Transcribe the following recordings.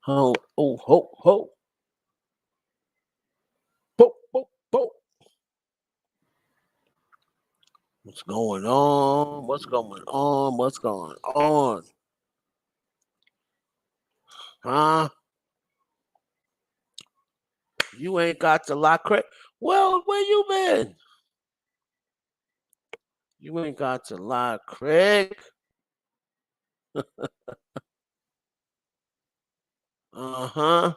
Ho, oh, ho, ho. Bo, bo, bo. What's going on? What's going on? What's going on? Huh? You ain't got the lock crack. Well, where you been? You ain't got the lock crack. Uh-huh.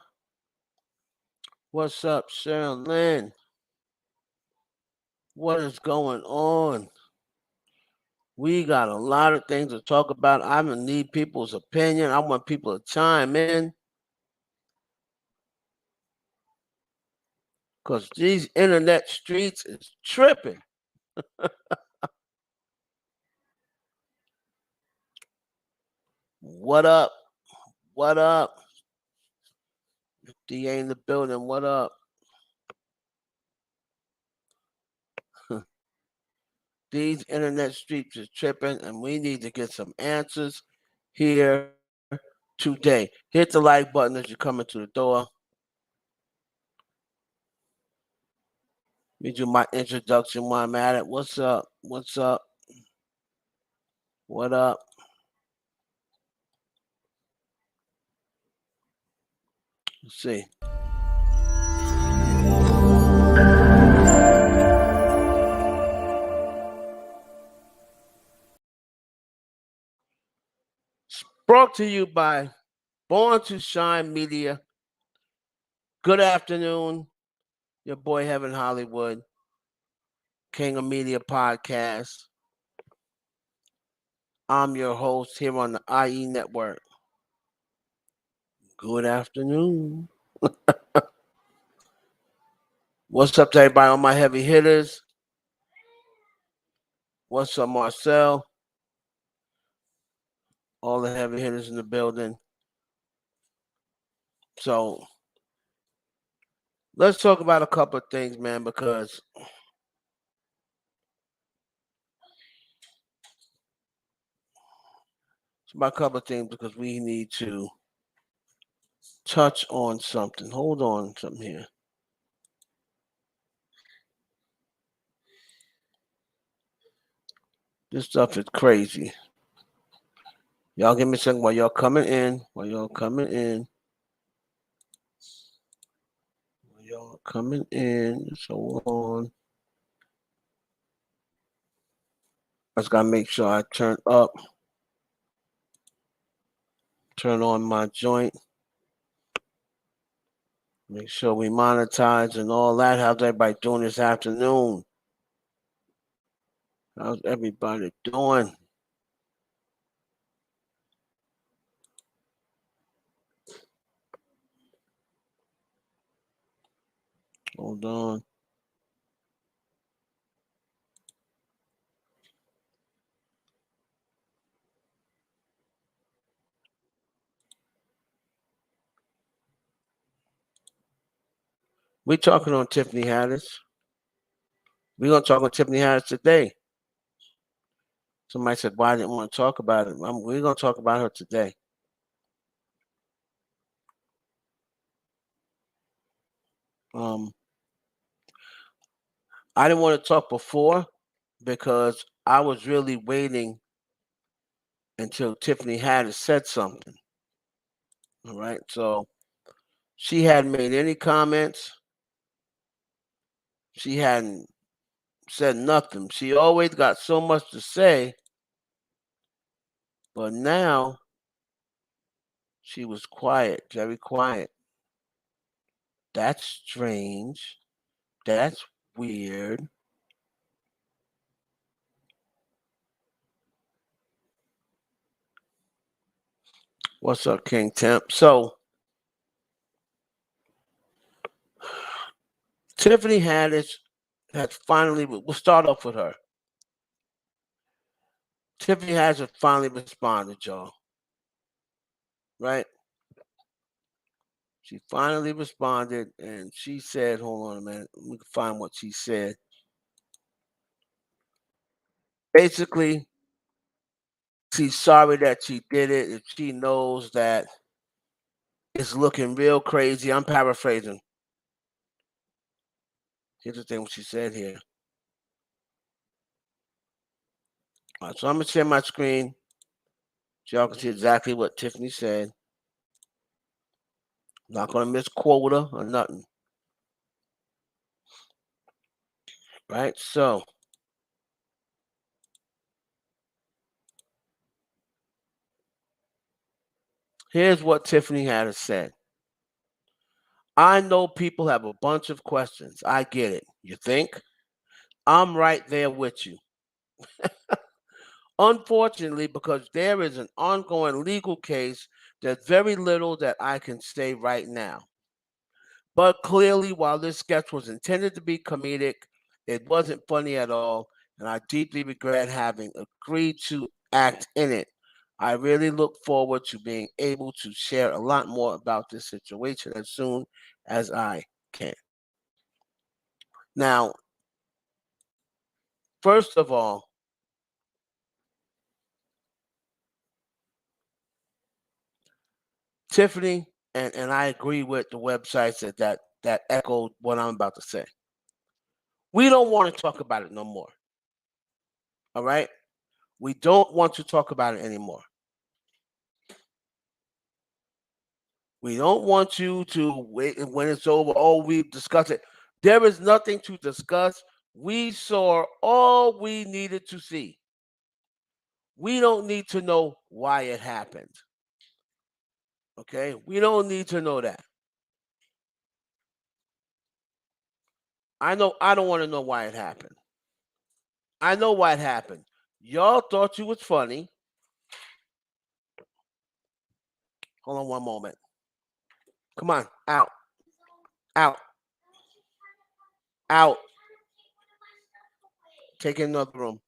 What's up, Sharon Lynn? What is going on? We got a lot of things to talk about. I need people's opinion. I want people to chime in. Because these internet streets is tripping. What up? What up? DA in the building. What up? These internet streets is tripping, and we need to get some answers here today. Hit the like button as you come into the door. Let me do my introduction while I'm at it. What's up? What's up? What up? Let's see. Brought to you by Born to Shine Media. Good afternoon. Your boy Heaven Hollywood, King of Media Podcast. I'm your host here on the IE Network. Good afternoon. What's up to everybody on my heavy hitters? What's up, Marcel? All the heavy hitters in the building. So let's talk about a couple of things, man, because we need to touch on something. Hold on, something here. This stuff is crazy. Y'all give me a second while y'all coming in. While y'all coming in. So on. I just gotta make sure I turn on my joint. Make sure we monetize and all that. How's everybody doing this afternoon? How's everybody doing? Hold on. We're talking on Tiffany Haddish. We're going to talk on Tiffany Haddish today. Somebody said, why I didn't want to talk about it. We're going to talk about her today. I didn't want to talk before because I was really waiting until Tiffany Haddish said something. All right. So she hadn't made any comments. She hadn't said nothing. She always got so much to say. But now she was quiet, very quiet. That's strange. That's weird. What's up, King Temp? So, Tiffany Haddish has finally, we'll start off with her. Tiffany Haddish finally responded, y'all. Right? She finally responded and she said, hold on a minute, we can find what she said. Basically, she's sorry that she did it. If she knows that It's looking real crazy. I'm paraphrasing. Here's the thing what she said here. All right, so I'm gonna share my screen so y'all can see exactly what Tiffany said. Not gonna misquote her or nothing. Right? So here's what Tiffany Haddish said. I know people have a bunch of questions. I get it. You think? I'm right there with you. Unfortunately, because there is an ongoing legal case, there's very little that I can say right now. But clearly, while this sketch was intended to be comedic, it wasn't funny at all, and I deeply regret having agreed to act in it. I really look forward to being able to share a lot more about this situation as soon as I can. Now, first of all, Tiffany, and I agree with the websites that echoed what I'm about to say. We don't want to talk about it no more. All right? We don't want to talk about it anymore. We don't want you to wait when it's over. Oh, we've discussed it. There is nothing to discuss. We saw all we needed to see. We don't need to know why it happened. Okay? We don't need to know that. I don't want to know why it happened. I know why it happened. Y'all thought you was funny. Hold on one moment. Come on, out, out, out. Take in another room.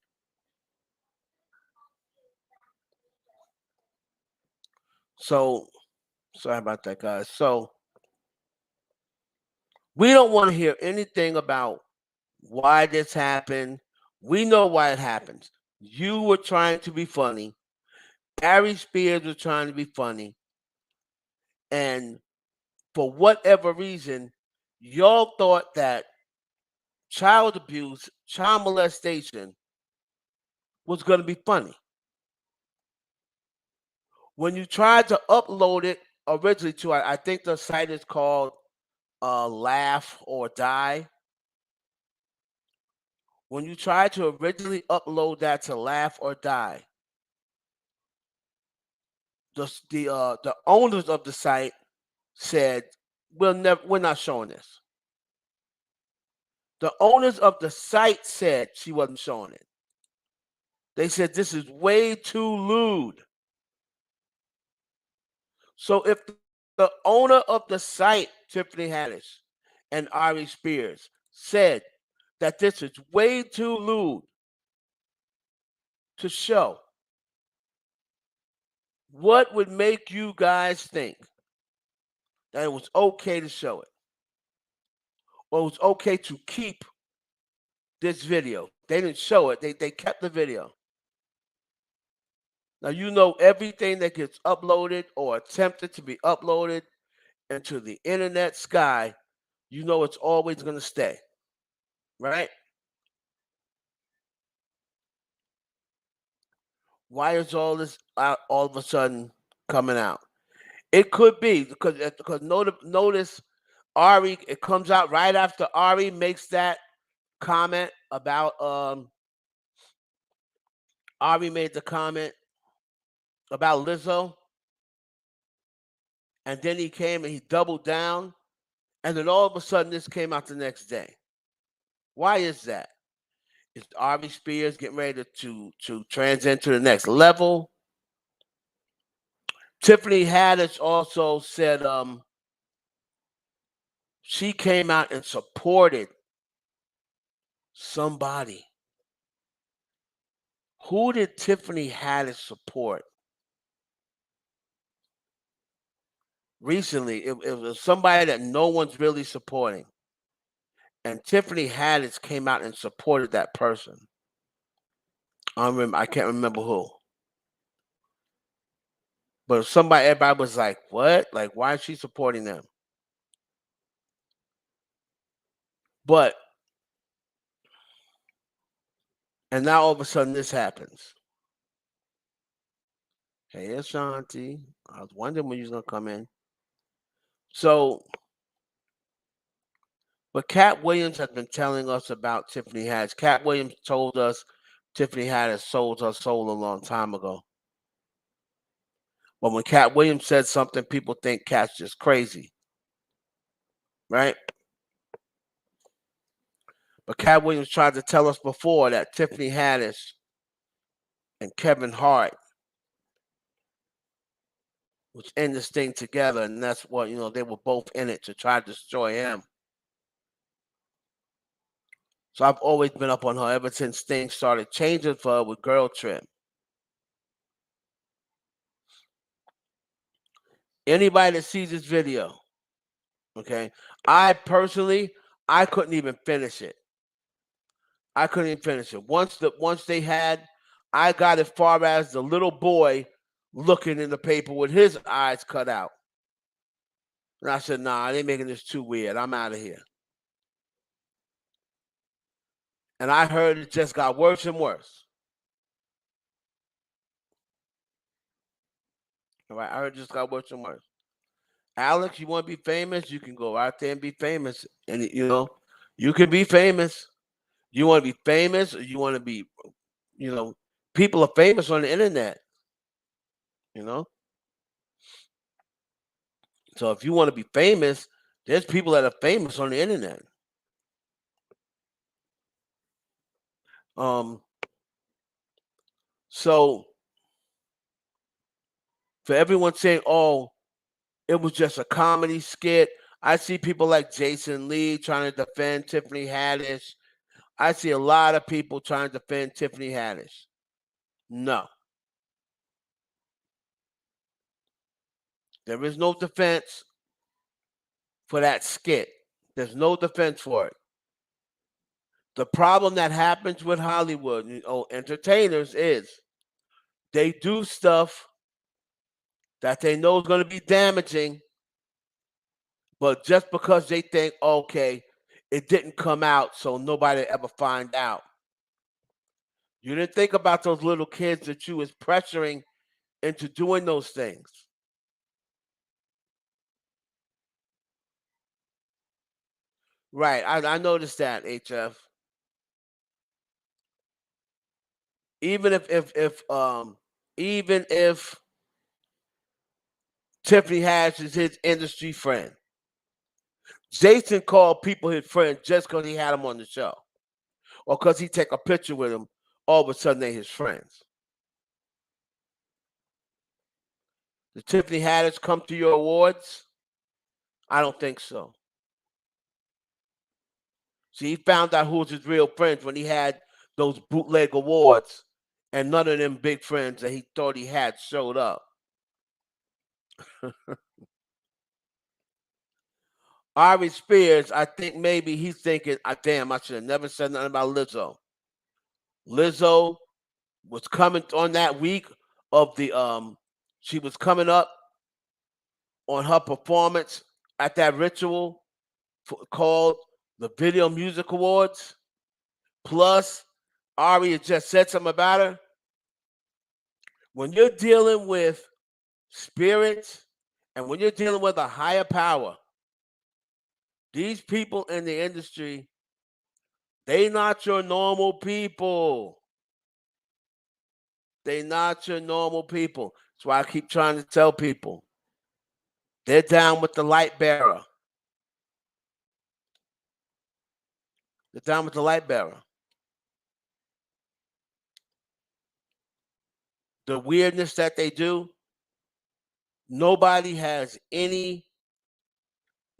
So sorry about that, guys. So we don't want to hear anything about why this happened. We know why it happens. You were trying to be funny. Ari Spears was trying to be funny. And for whatever reason, y'all thought that child abuse, child molestation was going to be funny. When you tried to upload it originally to, I think the site is called Laugh or Die. When you tried to originally upload that to Laugh or Die, the owners of the site said we're not showing this. The owners of the site said she wasn't showing it. They said this is way too lewd. So if the owner of the site, Tiffany Haddish and Ari Spears, said that this is way too lewd to show, what would make you guys think that it was okay to show it? Or it was okay to keep this video? They didn't show it, they kept the video. Now, you know everything that gets uploaded or attempted to be uploaded into the internet sky, you know it's always going to stay, right? Why is all this out all of a sudden coming out? It could be because notice Ari, it comes out right after Ari makes that comment about Ari made the comment about Lizzo, and then he came and he doubled down, and then all of a sudden this came out the next day. Why is that? Is Ari Spears getting ready to transcend to the next level? Tiffany Haddish also said she came out and supported somebody. Who did Tiffany Haddish support? Recently, it was somebody that no one's really supporting. And Tiffany Haddish came out and supported that person. I can't remember who. But everybody was like, what? Like, why is she supporting them? But, and now all of a sudden this happens. Hey, Ashanti. I was wondering when you was going to come in. So, but Katt Williams has been telling us about Tiffany Haddish. Katt Williams told us Tiffany Haddish sold her soul a long time ago. But when Katt Williams said something, people think Katt's just crazy. Right? But Katt Williams tried to tell us before that Tiffany Haddish and Kevin Hart was in this thing together, and that's what, they were both in it to try to destroy him. So I've always been up on her ever since things started changing for her with Girl Trip. Anybody that sees this video, okay, I personally, I couldn't even finish it. Once they had, I got as far as the little boy looking in the paper with his eyes cut out. And I said, nah, they making this too weird. I'm out of here. And I heard it just got worse and worse. All right, I heard it just got worse and worse. Alex, you want to be famous? You can go out there and be famous. And, you can be famous. You want to be famous, or you want to be, people are famous on the internet, So if you want to be famous, there's people that are famous on the internet. So for everyone saying, oh, it was just a comedy skit, I see people like Jason Lee trying to defend Tiffany Haddish. I see a lot of people trying to defend Tiffany Haddish. No. There is no defense for that skit. There's no defense for it. The problem that happens with Hollywood, entertainers, is they do stuff that they know is going to be damaging, but just because they think, okay, it didn't come out, so nobody ever find out. You didn't think about those little kids that you was pressuring into doing those things. Right, I noticed that, HF. Even if Tiffany Haddish is his industry friend, Jason called people his friends just because he had them on the show, or because he take a picture with them. All of a sudden, they his friends. Did Tiffany Haddish come to your awards? I don't think so. See, he found out who was his real friends when he had those bootleg awards, and none of them big friends that he thought he had showed up. Ari Spears, I think maybe he's thinking, damn, I should have never said nothing about Lizzo. Lizzo was coming on that week of the she was coming up on her performance at that ritual called the Video Music Awards. Plus, Ari had just said something about her. When you're dealing with spirits and when you're dealing with a higher power, these people in the industry, they not your normal people. They not your normal people. That's why I keep trying to tell people. They're down with the light bearer. They're down with the light bearer. The weirdness that they do, nobody has any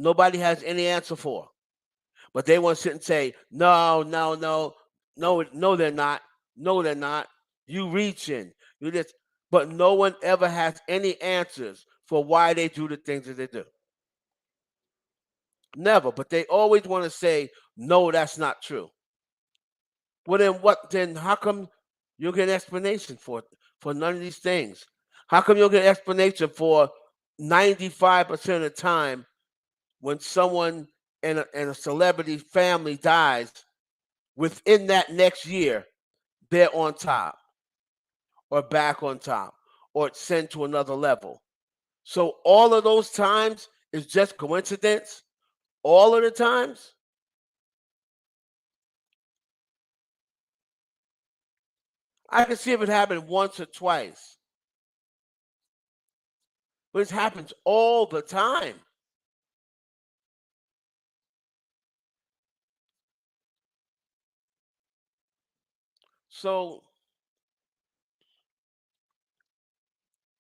answer for. But they want to sit and say, no, they're not. No, they're not. You reaching. You just, but no one ever has any answers for why they do the things that they do. Never. But they always want to say, no, that's not true. Well, then how come you get an explanation for none of these things? How come you don't get an explanation for 95% of the time when someone in a celebrity family dies within that next year, they're on top or back on top or it's sent to another level? So all of those times is just coincidence? All of the times? I can see if it happened once or twice, but it happens all the time. So,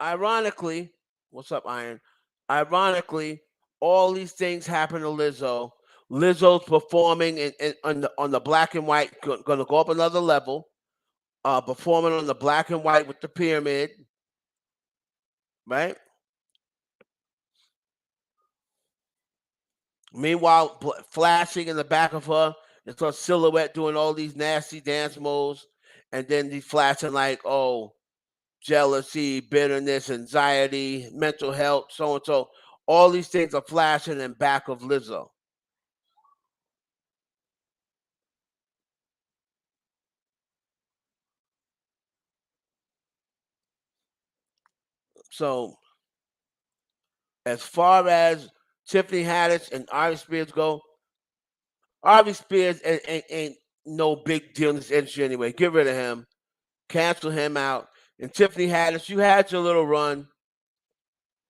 ironically, what's up, Iron? Ironically, all these things happen to Lizzo. Lizzo's performing on the black and white, going to go up another level. Performing on the black and white with the pyramid, right? Meanwhile, flashing in the back of her, it's her silhouette doing all these nasty dance moves, and then the flashing like, oh, jealousy, bitterness, anxiety, mental health, so and so. All these things are flashing in back of Lizzo. So, as far as Tiffany Haddish and Ari Spears go, Ari Spears ain't no big deal in this industry anyway. Get rid of him, cancel him out. And Tiffany Haddish, you had your little run.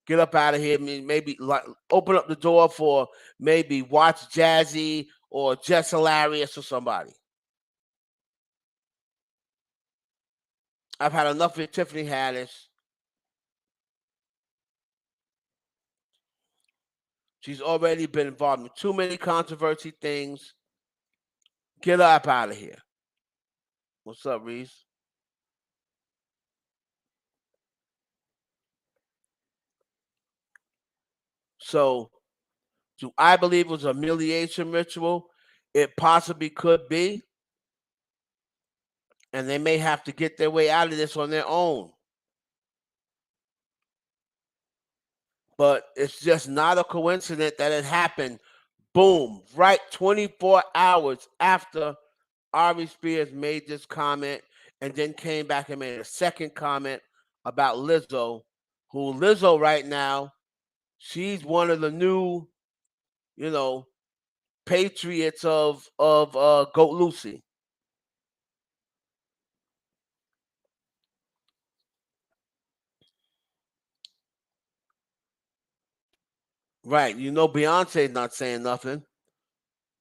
Get up out of here. I mean, maybe like open up the door for maybe Watch Jazzy or Jess Hilarious or somebody. I've had enough of Tiffany Haddish. She's already been involved in too many controversy things. Get her up out of here. What's up, Reese? So, do I believe it was a humiliation ritual? It possibly could be. And they may have to get their way out of this on their own. But it's just not a coincidence that it happened. Boom, right 24 hours after Ari Spears made this comment and then came back and made a second comment about Lizzo, who Lizzo right now, she's one of the new, you know, patriots of Goat Lucy. Right. You know Beyonce's not saying nothing.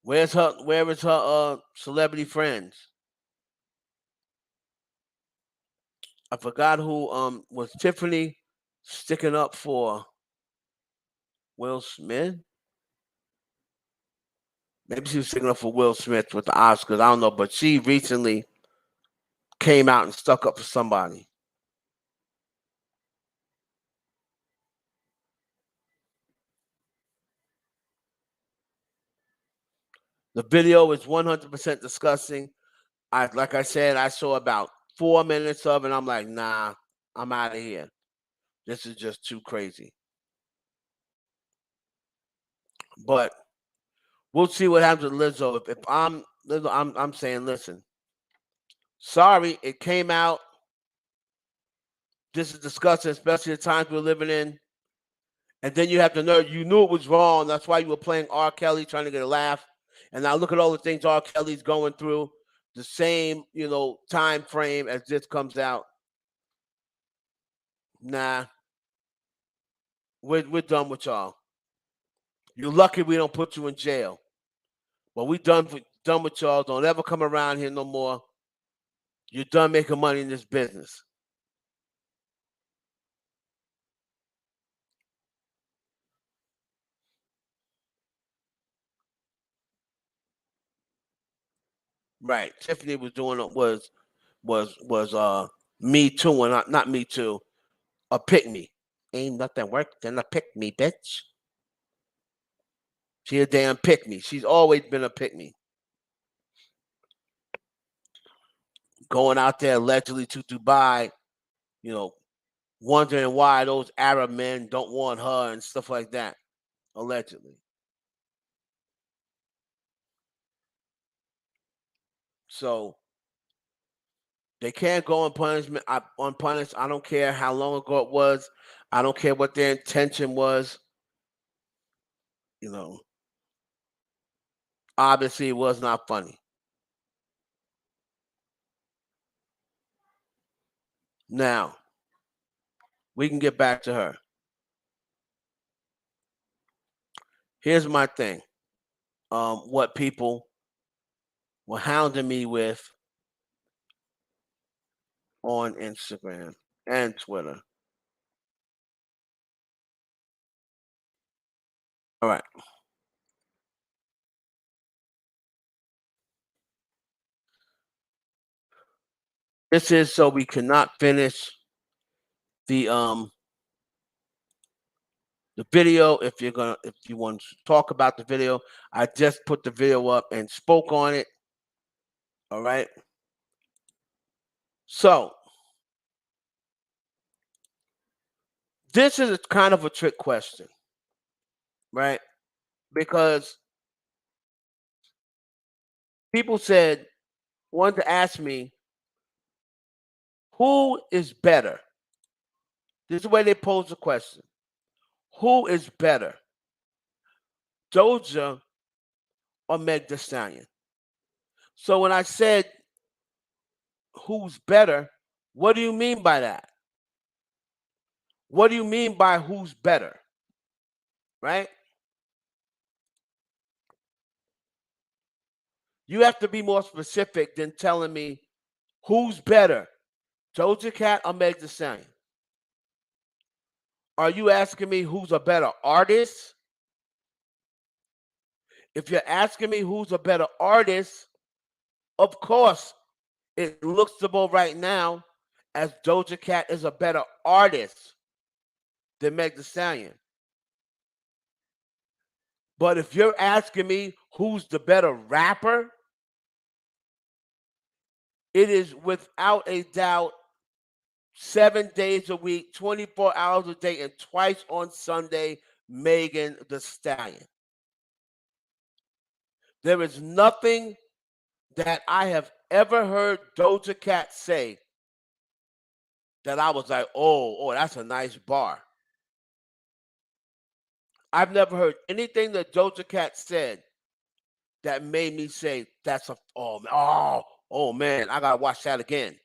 Where is her celebrity friends? I forgot who was Tiffany sticking up for Will Smith. Maybe she was sticking up for Will Smith with the Oscars. I don't know, but she recently came out and stuck up for somebody. The video is 100% disgusting. Like I said, I saw about 4 minutes of it. I'm like, nah, I'm out of here. This is just too crazy. But we'll see what happens with Lizzo. If I'm Lizzo, I'm saying, listen, sorry, it came out. This is disgusting, especially the times we're living in. And then you have to know you knew it was wrong. That's why you were playing R. Kelly trying to get a laugh. And now look at all the things R. Kelly's going through. The same, time frame as this comes out. Nah, we're done with y'all. You're lucky we don't put you in jail. But we done with y'all. Don't ever come around here no more. You're done making money in this business. Right. Tiffany was doing it was me too and not me too. A pick me. Ain't nothing worse than a pick me, bitch. She a damn pick me. She's always been a pick me. Going out there allegedly to Dubai, you know, wondering why those Arab men don't want her and stuff like that, allegedly. So they can't go on punishment. Unpunished. I don't care how long ago it was. I don't care what their intention was. You know, obviously it was not funny. Now we can get back to her. Here's my thing. What people were hounding me with on Instagram and Twitter. All right. This is so we cannot finish the the video. If you want to talk about the video, I just put the video up and spoke on it. All right. So this is a kind of a trick question, right? Because people wanted to ask me who is better. This is the way they pose the question. Who is better, Doja or Meg Thee Stallion? So when I said who's better, what do you mean by that? What do you mean by who's better? Right? You have to be more specific than telling me who's better, Doja Cat or Meg Thee Stallion. Are you asking me who's a better artist? If you're asking me who's a better artist, of course, it looks to me right now as Doja Cat is a better artist than Meg Thee Stallion. But if you're asking me who's the better rapper, it is without a doubt 7 days a week, 24 hours a day, and twice on Sunday, Megan Thee Stallion. There is nothing that I have ever heard Doja Cat say that I was like, oh, that's a nice bar. I've never heard anything that Doja Cat said that made me say that's oh man, I gotta watch that again.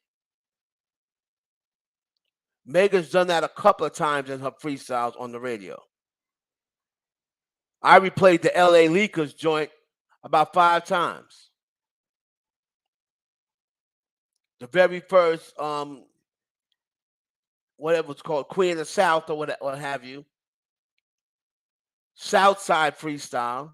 Megan's done that a couple of times in her freestyles on the radio. I replayed the LA Leakers joint about 5 times. The very first whatever it's called, Queen of the South or what have you. Southside freestyle.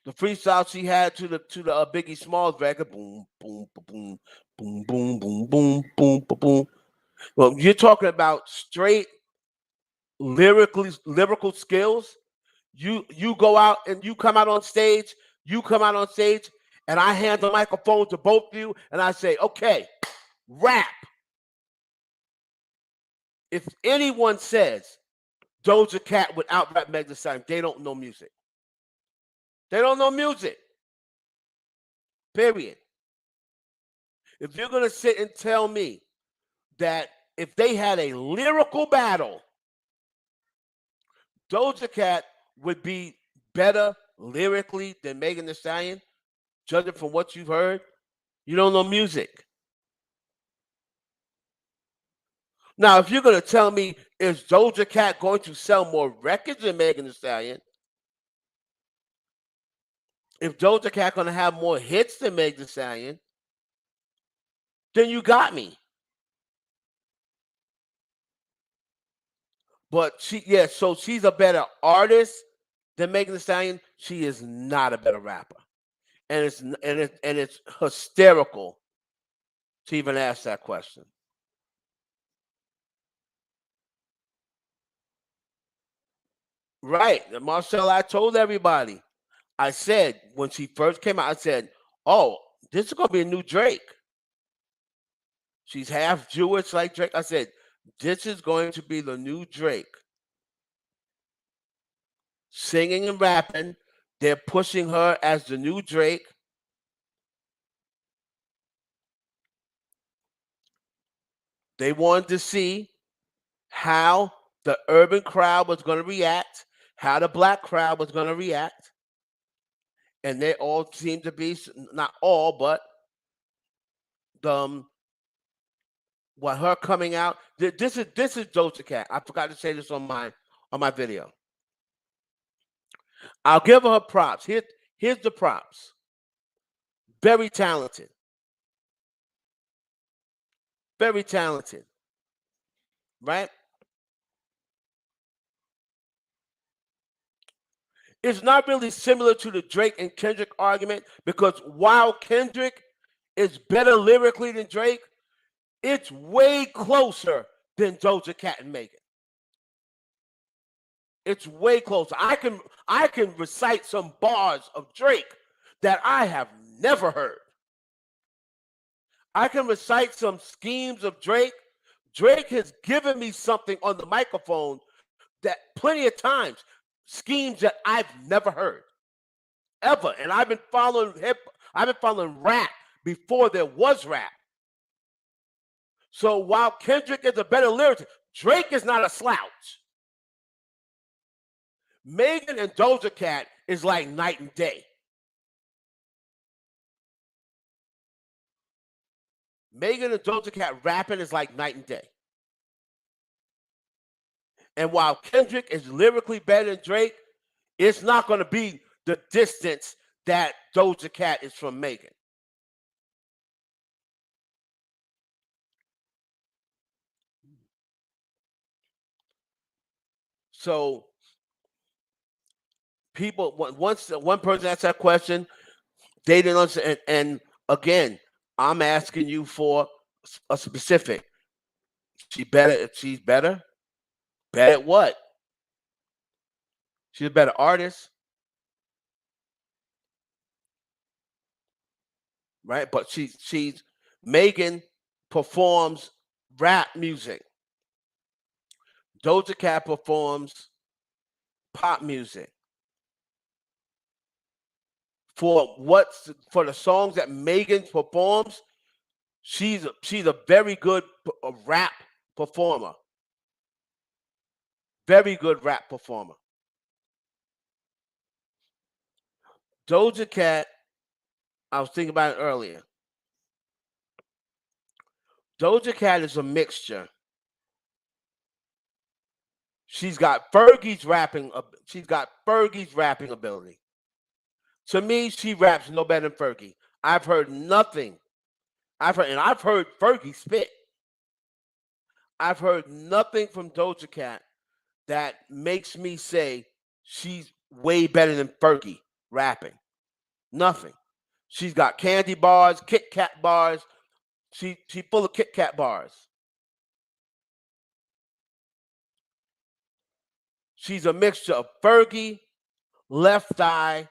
The freestyle she had to the Biggie Smalls record, boom, boom, boom, boom, boom, boom, boom, boom, boom, boom. Well, you're talking about straight lyrical skills. You go out and you come out on stage. And I hand the microphone to both of you, and I say, okay, rap. If anyone says Doja Cat would out rap Meg Thee Stallion, they don't know music. They don't know music. Period. If you're going to sit and tell me that if they had a lyrical battle, Doja Cat would be better lyrically than Megan Thee Stallion, judging from what you've heard, you don't know music. Now, if you're going to tell me, is Doja Cat going to sell more records than Megan Thee Stallion? If Doja Cat going to have more hits than Megan Thee Stallion, then you got me. But so she's a better artist than Megan Thee Stallion. She is not a better rapper, and it's hysterical to even ask that question. Right, Marcel. I told everybody. I said when she first came out, I said, "Oh, this is gonna be a new Drake." She's half Jewish like Drake. I said, This is going to be the new Drake. Singing and rapping. They're pushing her as the new Drake. They wanted to see how the urban crowd was going to react, how the black crowd was going to react. And they all seem to be, not all, but the what her coming out. This is Doja Cat. I forgot to say this on my video. I'll give her props. Here's the props. Very talented. Very talented. Right? It's not really similar to the Drake and Kendrick argument because while Kendrick is better lyrically than Drake, it's way closer than Doja Cat and Megan. It's way closer. I can recite some bars of Drake that I have never heard. I can recite some schemes of Drake. Drake has given me something on the microphone that plenty of times, schemes that I've never heard ever. And I've been following rap before there was rap. So while Kendrick is a better lyricist, Drake is not a slouch. Megan and Doja Cat is like night and day. Megan and Doja Cat rapping is like night and day. And while Kendrick is lyrically better than Drake, it's not going to be the distance that Doja Cat is from Megan. So people, once one person asked that question, they didn't understand. And again, I'm asking you for a specific. She's better. Better at what? She's a better artist, right? But she's Megan performs rap music. Doja Cat performs pop music. For the songs that Megan performs, she's a very good rap performer. Very good rap performer. Doja Cat, I was thinking about it earlier. Doja Cat is a mixture. She's got Fergie's rapping. She's got Fergie's rapping ability. To me, she raps no better than Fergie. I've heard nothing. I've heard Fergie spit. I've heard nothing from Doja Cat that makes me say she's way better than Fergie rapping. Nothing. She's got candy bars, Kit Kat bars. She's full of Kit Kat bars. She's a mixture of Fergie, Left Eye,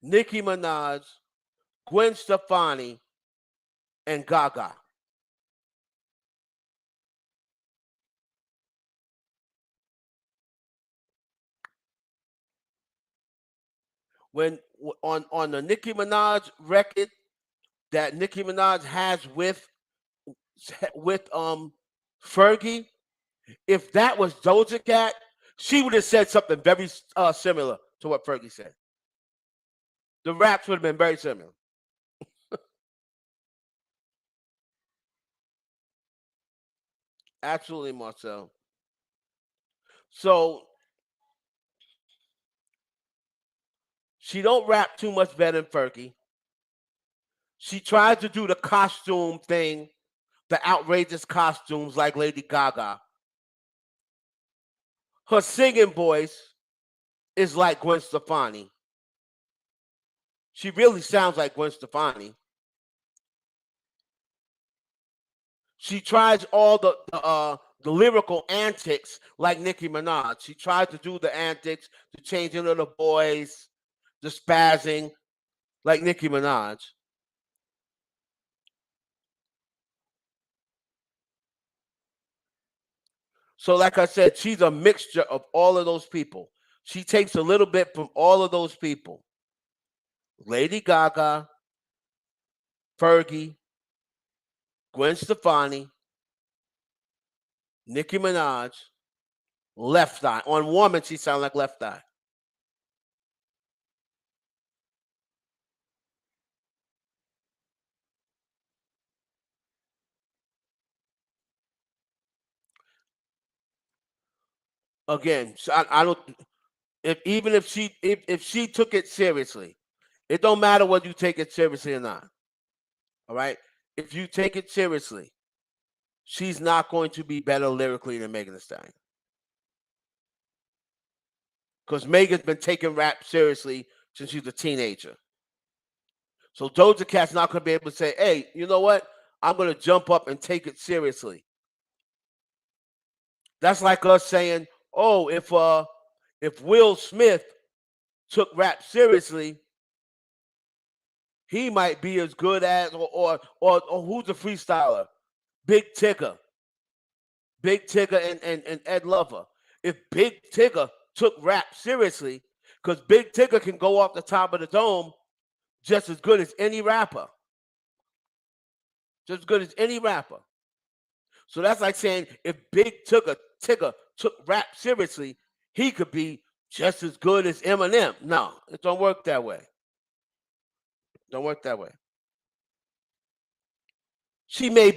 Nicki Minaj, Gwen Stefani, and Gaga. When on the Nicki Minaj record that Nicki Minaj has with Fergie, if that was Doja Cat, she would have said something very similar to what Fergie said. The raps would have been very similar. Absolutely, Marcel. So she don't rap too much better than Fergie. She tries to do the costume thing, the outrageous costumes like Lady Gaga. Her singing voice is like Gwen Stefani. She really sounds like Gwen Stefani. She tries all the lyrical antics like Nicki Minaj. She tries to do the antics, the changing of the voice, the spazzing like Nicki Minaj. So, like I said, she's a mixture of all of those people. She takes a little bit from all of those people. Lady Gaga, Fergie, Gwen Stefani, Nicki Minaj, Left Eye. On Woman, she sounds like Left Eye. Again, so I don't. If even if she took it seriously, it don't matter whether you take it seriously or not. All right. If you take it seriously, she's not going to be better lyrically than Megan Thee Stallion. Because Megan's been taking rap seriously since she was a teenager. So Doja Cat's not going to be able to say, hey, you know what? I'm going to jump up and take it seriously. That's like us saying, oh, if Will Smith took rap seriously, he might be as good as or who's the freestyler? Big Tigger. Big Tigger and Ed Lover. If Big Tigger took rap seriously, because Big Tigger can go off the top of the dome just as good as any rapper. Just as good as any rapper. So that's like saying if Big Tigger took rap seriously, he could be just as good as Eminem. No, it don't work that way. Don't work that way. She might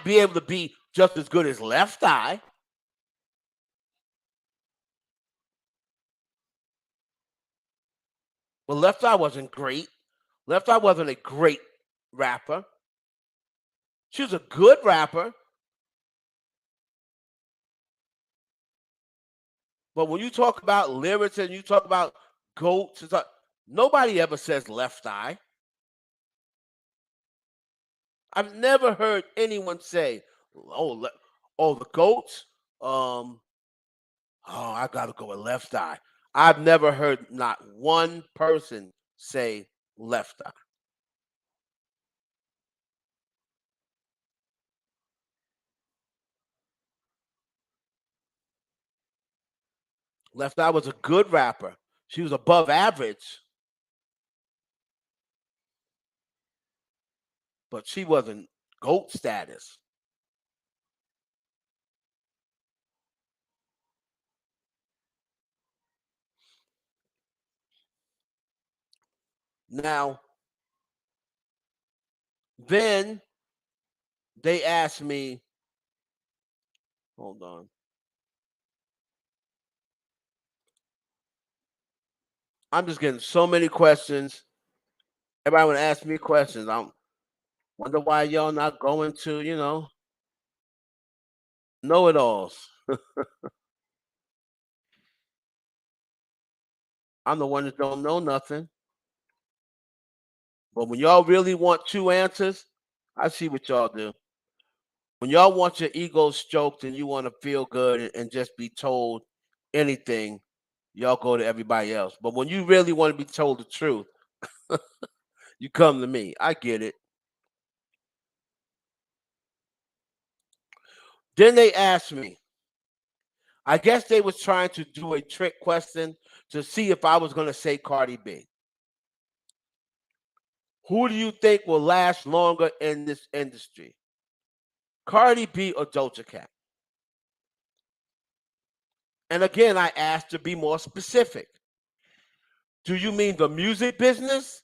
be able to be just as good as Left Eye. But Left Eye wasn't great. Left Eye wasn't a great rapper. She was a good rapper. But when you talk about lyrics and you talk about goats, nobody ever says Left Eye. I've never heard anyone say, "Oh, the goats." Oh, I gotta go with Left Eye. I've never heard not one person say Left Eye. Left Eye was a good rapper. She was above average, but she wasn't GOAT status. Now, then they asked me, hold on. I'm just getting so many questions. Everybody want to ask me questions. I wonder why y'all not going to, know it alls. I'm the one that don't know nothing. But when y'all really want two answers, I see what y'all do. When y'all want your ego stroked and you want to feel good and just be told anything, y'all go to everybody else. But when you really want to be told the truth, you come to me. I get it. Then they asked me. I guess they was trying to do a trick question to see if I was going to say Cardi B. Who do you think will last longer in this industry? Cardi B or Doja Cat? And again, I asked to be more specific. Do you mean the music business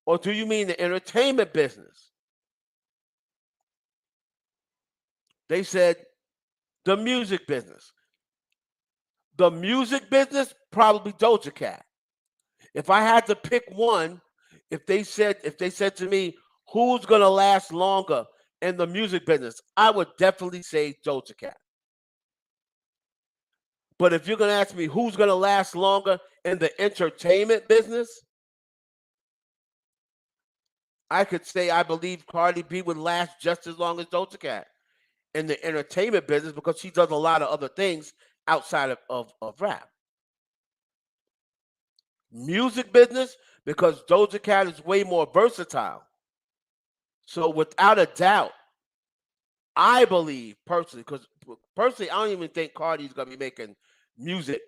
or do you mean the entertainment business? They said the music business. The music business, probably Doja Cat. If I had to pick one, if they said to me, who's gonna last longer in the music business, I would definitely say Doja Cat. But if you're gonna ask me who's gonna last longer in the entertainment business, I could say I believe Cardi B would last just as long as Doja Cat in the entertainment business because she does a lot of other things outside of rap. Music business, because Doja Cat is way more versatile. So without a doubt, I believe personally, because personally, I don't even think Cardi's gonna be making music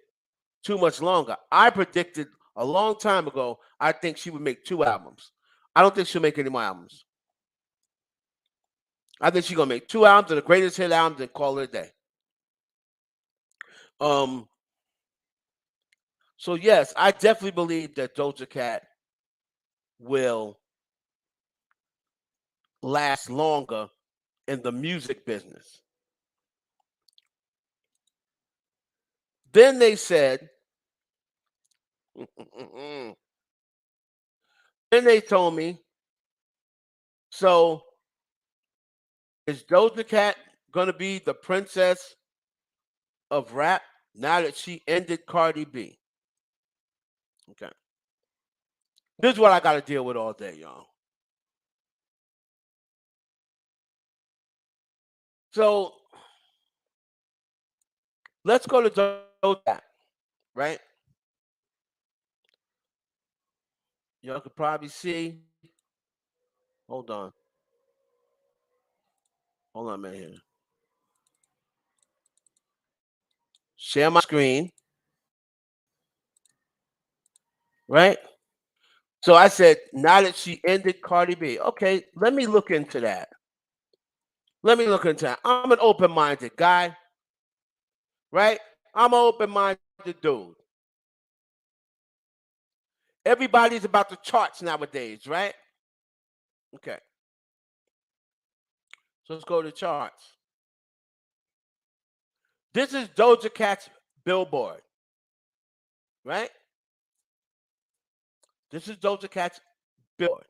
too much longer. I predicted a long time ago. I think she would make 2 albums. I don't think she'll make any more albums. I think she's gonna make 2 albums and the greatest hit albums and call it a day. Um. So yes, I definitely believe that Doja Cat will last longer in the music business. Then they said, then they told me, so is Doja Cat gonna be the princess of rap now that she ended Cardi B? Okay. This is what I gotta deal with all day, y'all. So let's go to Doja Cat, right? Y'all could probably see. Hold on. Hold on a minute here. Share my screen, right? So I said, now that she ended Cardi B, okay, let me look into that. Let me look into that. I'm an open minded guy, right? I'm an open minded dude. Everybody's about the charts nowadays, right? Okay, so let's go to the charts. This is Doja Cat's Billboard, right? This is Doja Cat's Billboard.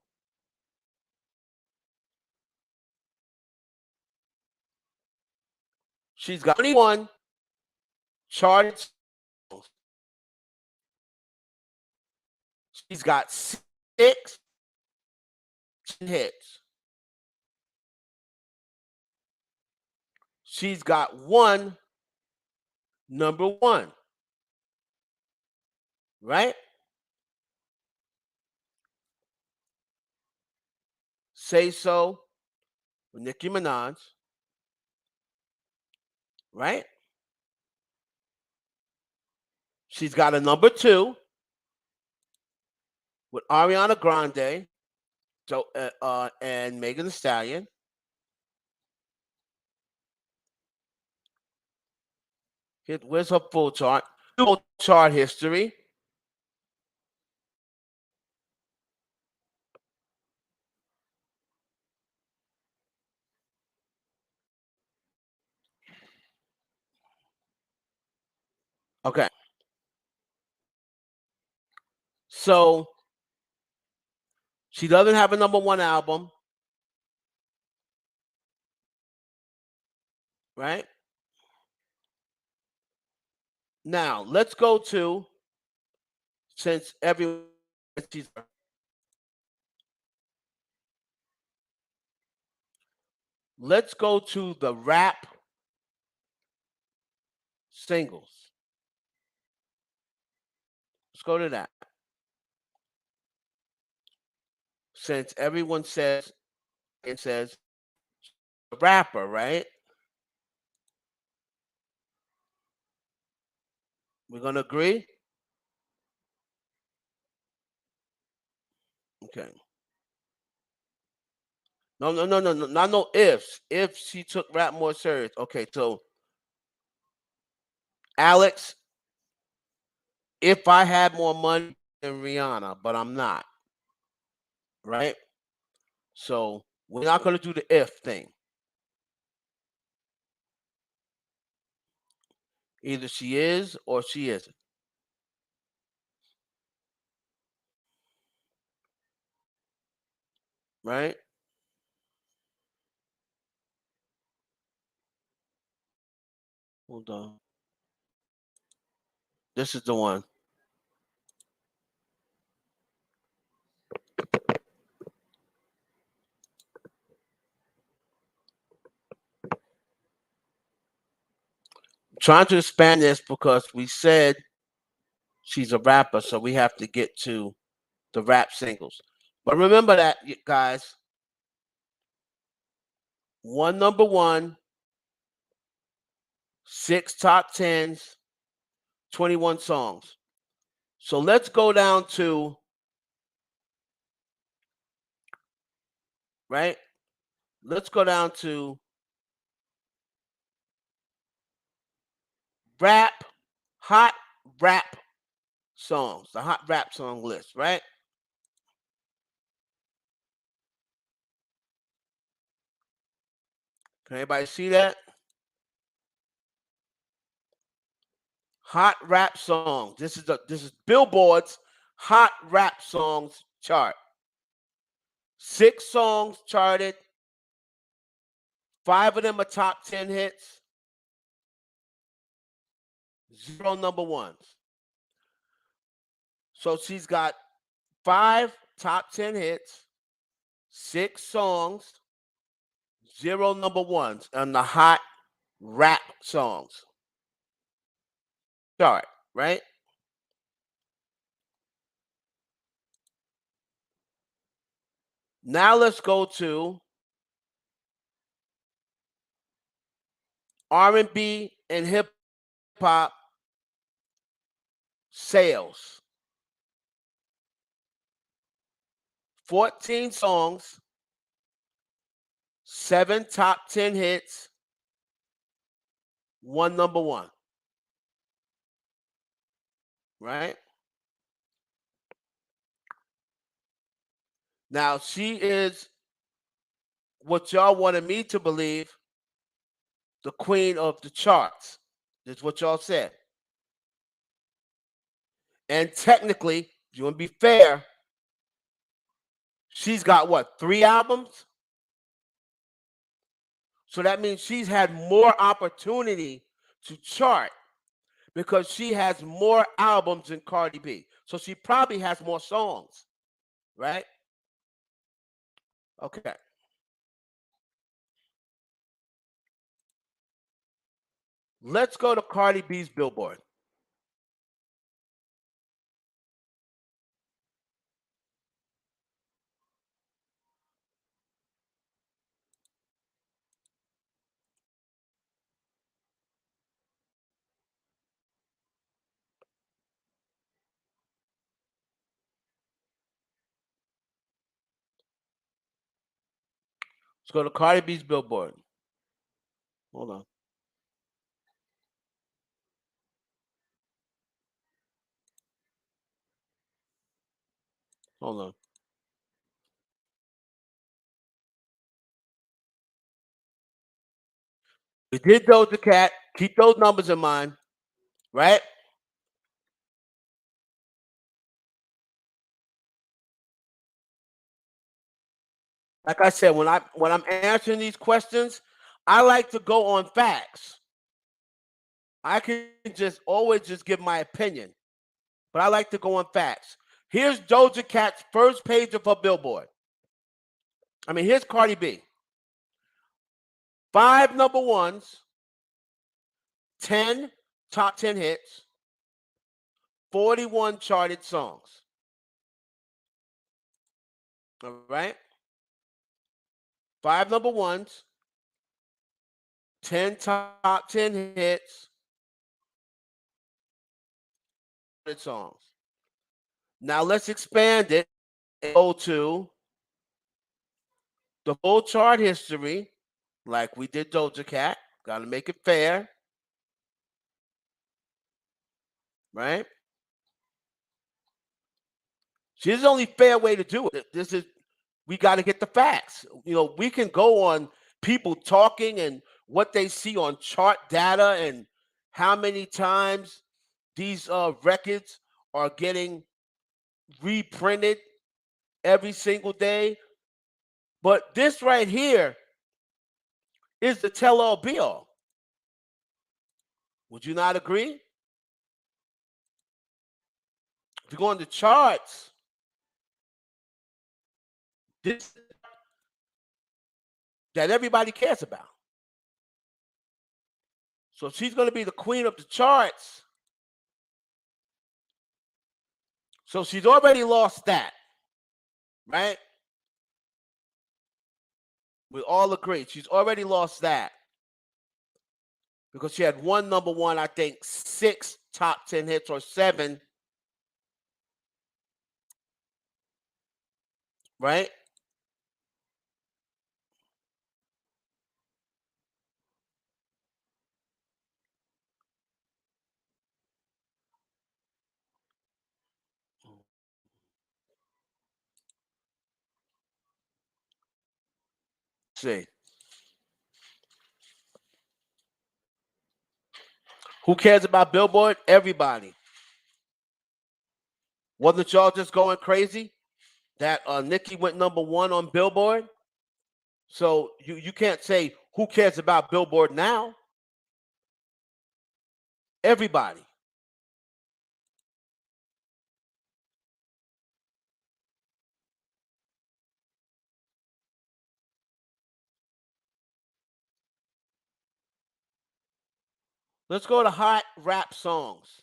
She's got 21 charted songs. She's got 6 hits. She's got one #1, right? Say So with Nicki Minaj, right? She's got a #2 with Ariana Grande and Megan Thee Stallion. Where's her full chart? Full chart history. Okay. So she doesn't have a #1 album, right? Now let's go to, since everyone, let's go to the rap singles. Let's go to that. Since everyone says it says rapper, right? We're gonna agree? Okay. No, no, no, no, no, not no ifs. If she took rap more serious. Okay, so Alex, if I had more money than Rihanna, but I'm not, right? So we're not gonna do the if thing. Either she is or she isn't, right? Hold on. This is the one. Trying to expand this because we said she's a rapper, so we have to get to the rap singles. But remember that, guys, one number one, six top tens, 21 songs. So let's go down to, right? Let's go down to rap, hot rap songs, the hot rap song list, right? Can anybody see that? Hot rap songs. This is Billboard's hot rap songs chart. 6 songs charted. 5 of them are top 10 hits. 0 number ones. So she's got 5 top 10 hits, 6 songs, 0 number ones on the hot rap songs chart, right? Now let's go to R&B and hip hop sales. 14 songs, 7 top 10 hits, 1 number one, right? Now she is what y'all wanted me to believe, the queen of the charts. That's what y'all said. And technically, if you want to be fair, she's got what, 3 albums? So that means she's had more opportunity to chart because she has more albums than Cardi B. So she probably has more songs, right? Okay. Let's go to Cardi B's Billboard. Let's go to Cardi B's Billboard. Hold on. Hold on. We did Doja Cat. Keep those numbers in mind, right? Like I said, when I'm answering these questions, I like to go on facts. I can just always just give my opinion, but I like to go on facts. Here's Doja Cat's first page of her Billboard. I mean, here's Cardi B. 5 number ones, 10 top 10 hits, 41 charted songs. All right? 5 number ones, 10 top 10 hits, songs. Now let's expand it and go to the full chart history, like we did Doja Cat. Got to make it fair, right? She's the only fair way to do it. This is, we got to get the facts. We can go on people talking and what they see on chart data and how many times these records are getting reprinted every single day. But this right here is the tell all be all. Would you not agree? If you go on the charts, this that everybody cares about. So she's going to be the queen of the charts. So she's already lost that, right? We all agree she's already lost that because she had one number one, I think 6 top 10 hits or 7, right? See, who cares about Billboard? Everybody. Wasn't y'all just going crazy that Nicki went number one on Billboard? So you can't say who cares about Billboard now. Everybody. Let's go to hot rap songs.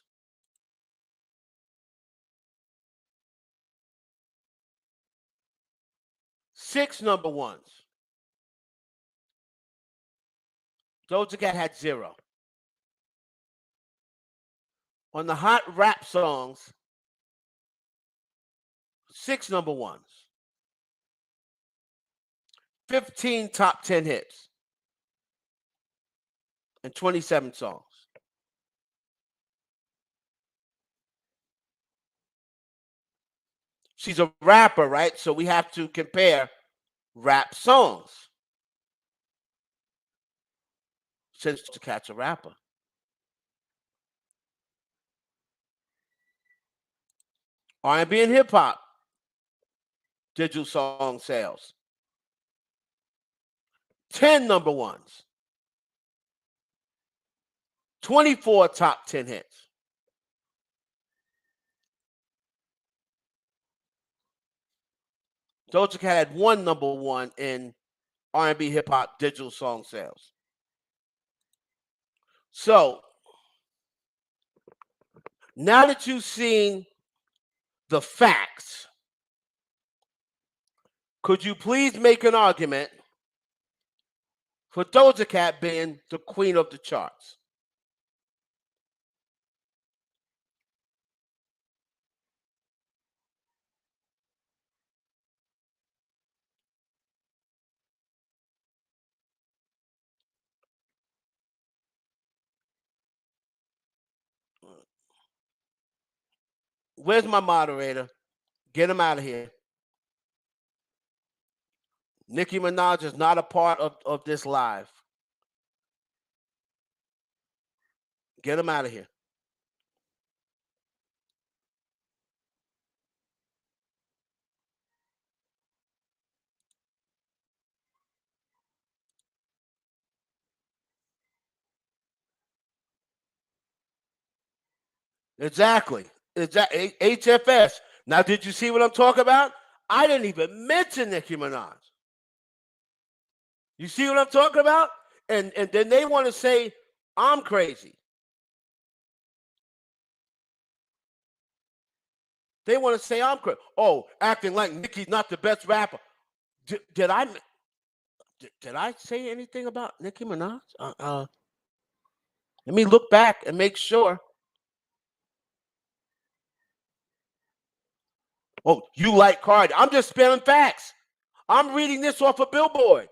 6 number ones. Doja Cat had 0. On the hot rap songs, 6 number ones. 15 top 10 hits. And 27 songs. She's a rapper, right? So we have to compare rap songs. Since Doja Cat's a rapper. R&B and hip hop. Digital song sales. 10 number ones. 24 top 10 hits. Doja Cat had 1 number one in R&B hip hop digital song sales. So now that you've seen the facts, could you please make an argument for Doja Cat being the queen of the charts? Where's my moderator? Get him out of here. Nicki Minaj is not a part of this live. Get him out of here. Exactly. HFS. Now, did you see what I'm talking about? I didn't even mention Nicki Minaj. You see what I'm talking about? And then they want to say I'm crazy. They want to say I'm crazy. Oh, acting like Nicki's not the best rapper. Did I say anything about Nicki Minaj? Let me look back and make sure. Oh, you like Cardi. I'm just spelling facts. I'm reading this off a Billboard.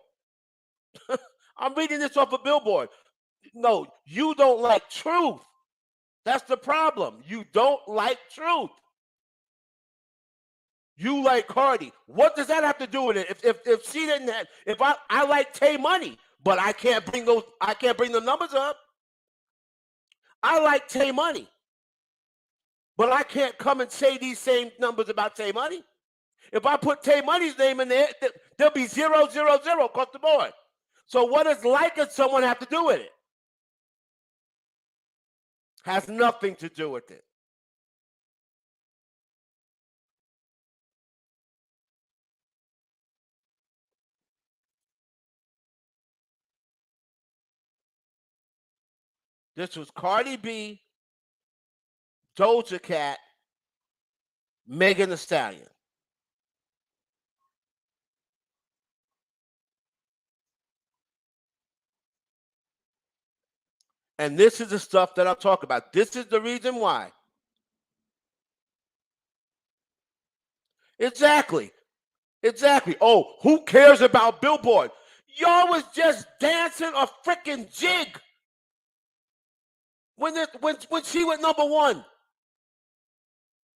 I'm reading this off a Billboard. No, you don't like truth. That's the problem. You don't like truth. You like Cardi. What does that have to do with it? If she didn't have, if I like Tay Money, but I can't bring the numbers up. I like Tay Money, but I can't come and say these same numbers about Tay Money. If I put Tay Money's name in there, there'll be 0, 0, 0 across the board. So what does liking someone have to do with it? Has nothing to do with it. This was Cardi B, Doja Cat, Megan Thee Stallion. And this is the stuff that I'm talking about. This is the reason why. Exactly. Exactly. Oh, who cares about Billboard? Y'all was just dancing a freaking jig when she went number one.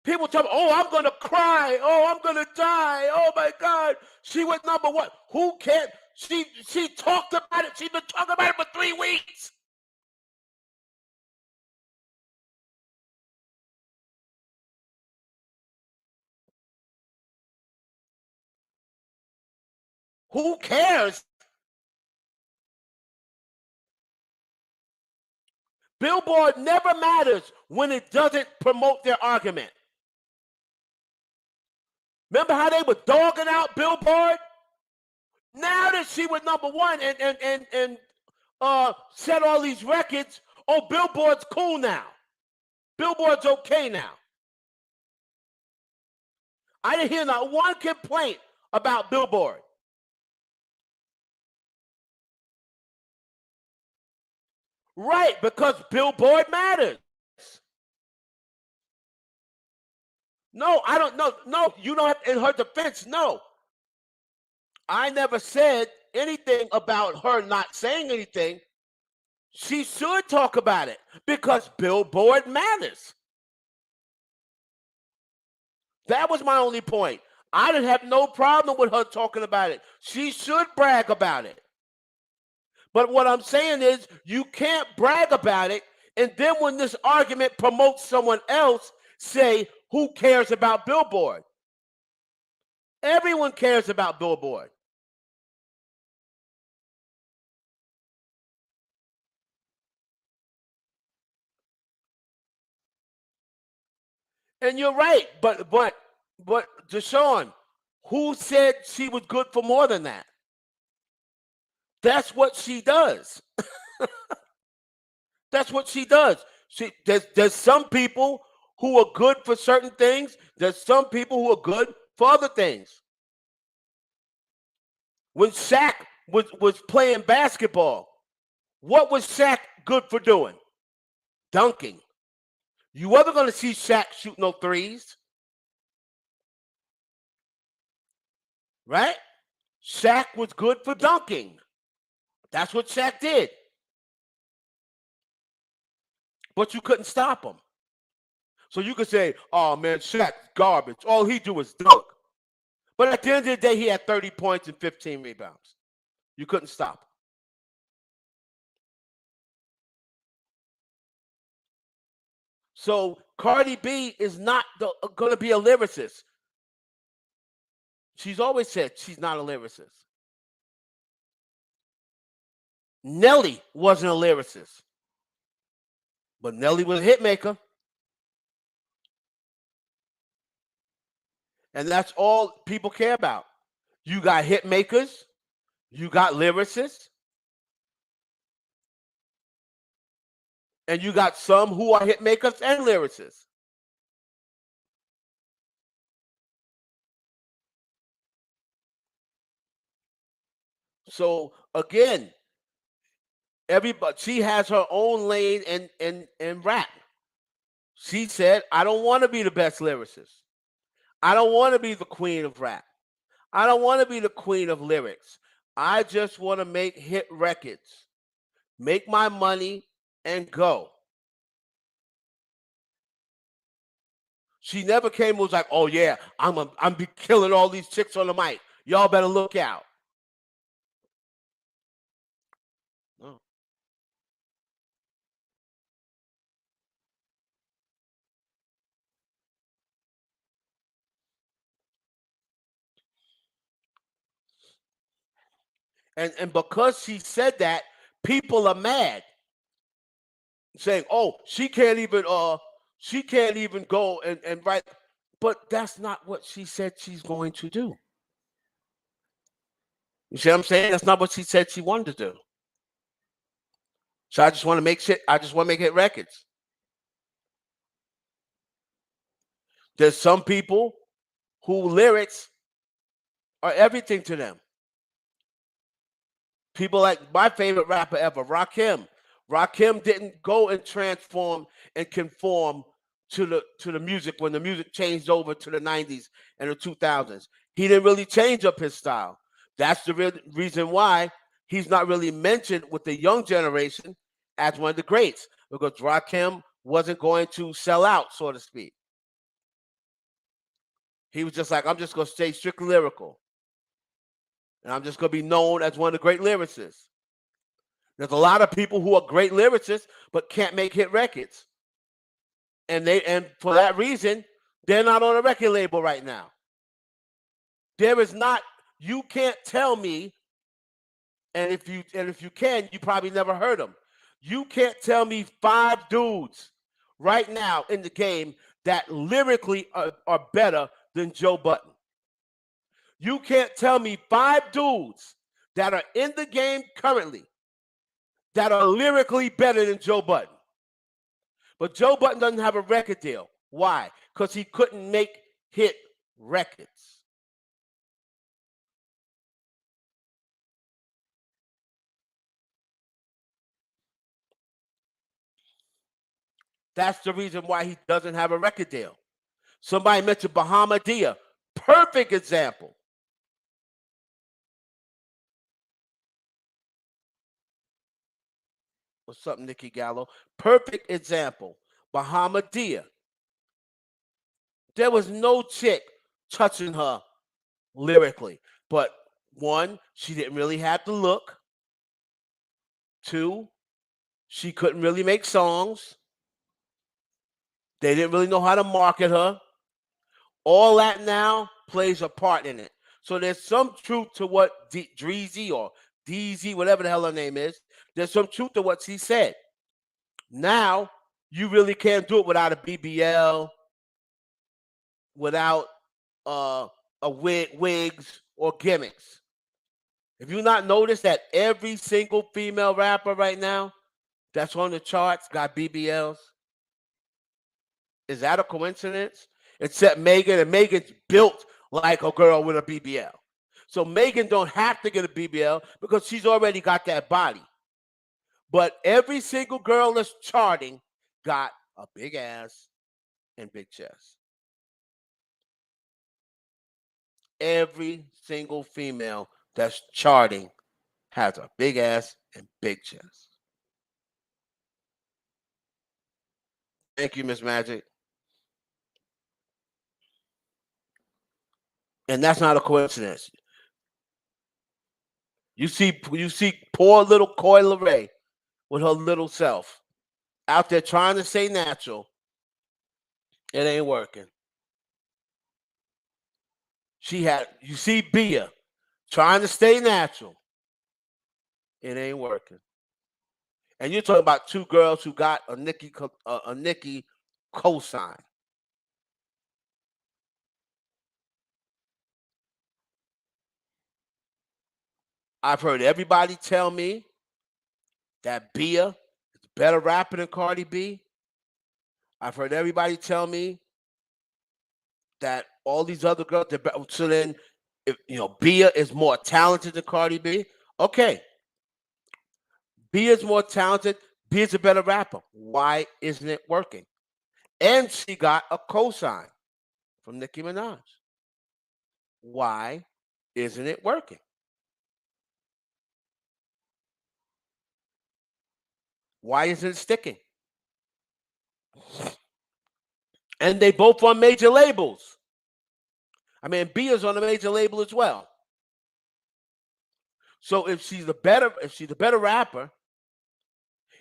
People tell me, oh, I'm gonna cry. Oh, I'm gonna die. Oh my God. She went number one. Who cares? She talked about it. She's been talking about it for 3 weeks. Who cares? Billboard never matters when it doesn't promote their argument. Remember how they were dogging out Billboard? Now that she was number one and set all these records, oh, Billboard's cool now. Billboard's okay now. I didn't hear not one complaint about Billboard. Right, because Billboard matters. No, I don't know. No, you don't have, in her defense, no. I never said anything about her not saying anything. She should talk about it because Billboard matters. That was my only point. I didn't have no problem with her talking about it. She should brag about it. But what I'm saying is you can't brag about it and then when this argument promotes someone else, say, who cares about Billboard? Everyone cares about Billboard. And you're right, but Deshaun, who said she was good for more than that? That's what she does. That's what she does. There's some people who are good for certain things. There's some people who are good for other things. When Shaq was playing basketball, what was Shaq good for doing? Dunking. You wasn't going to see Shaq shoot no threes. Right? Shaq was good for dunking. That's what Shaq did. But you couldn't stop him. So you could say, oh man, Shaq's garbage. All he do is dunk. But at the end of the day, he had 30 points and 15 rebounds. You couldn't stop him. So Cardi B is not going to be a lyricist. She's always said she's not a lyricist. Nelly wasn't a lyricist. But Nelly was a hit maker. And that's all people care about. You got hit makers. You got lyricists. And you got some who are hit makers and lyricists. So again, everybody, she has her own lane in rap. She said, I don't want to be the best lyricist. I don't want to be the queen of rap. I don't want to be the queen of lyrics. I just want to make hit records, make my money, and go. She never came and was like, oh yeah, I'm be killing all these chicks on the mic. Y'all better look out. No. And because she said that, people are mad, saying, "Oh, she can't even go and write." But that's not what she said she's going to do. You see what I'm saying? That's not what she said she wanted to do. So I just want to make shit. I just want to make hit records. There's some people who lyrics are everything to them. People like my favorite rapper ever, Rakim. Rakim didn't go and transform and conform to the music when the music changed over to the 90s and the 2000s. He didn't really change up his style. That's the real reason why he's not really mentioned with the young generation as one of the greats, because Rakim wasn't going to sell out, so to speak. He was just like, I'm just going to stay strictly lyrical, and I'm just going to be known as one of the great lyricists. There's a lot of people who are great lyricists but can't make hit records, and for that reason, they're not on a record label right now. There is not. You can't tell me, and if you can, you probably never heard them. You can't tell me 5 dudes right now in the game that lyrically are better than Joe Budden. You can't tell me 5 dudes that are in the game currently that are lyrically better than Joe Budden. But Joe Budden doesn't have a record deal. Why? Because he couldn't make hit records. That's the reason why he doesn't have a record deal. Somebody mentioned Bahamadia. Perfect example. What's up, Nikki Gallo? Perfect example. Bahamadia. There was no chick touching her lyrically. But one, she didn't really have the look. 2, she couldn't really make songs. They didn't really know how to market her. All that now plays a part in it. So there's some truth to what Dreezy or DZ, whatever the hell her name is, there's some truth to what she said. Now, you really can't do it without a BBL, without wigs or gimmicks. Have you not noticed that every single female rapper right now that's on the charts got BBLs? Is that a coincidence? Except Megan, and Megan's built like a girl with a BBL. So Megan don't have to get a BBL because she's already got that body. But every single girl that's charting got a big ass and big chest. Every single female that's charting has a big ass and big chest. Thank you, Miss Magic. And that's not a coincidence. You see poor little Coi Leray with her little self out there trying to stay natural. It ain't working. You see Bia trying to stay natural. It ain't working. And you're talking about 2 girls who got a Nicki cosign. I've heard everybody tell me that Bia is a better rapper than Cardi B. I've heard everybody tell me that all these other girls. So then, if Bia is more talented than Cardi B, okay. Bia is more talented. Bia's a better rapper. Why isn't it working? And she got a cosign from Nicki Minaj. Why isn't it working? Why isn't it sticking? And they both on major labels. I mean, Bia's on a major label as well. So if she's a better rapper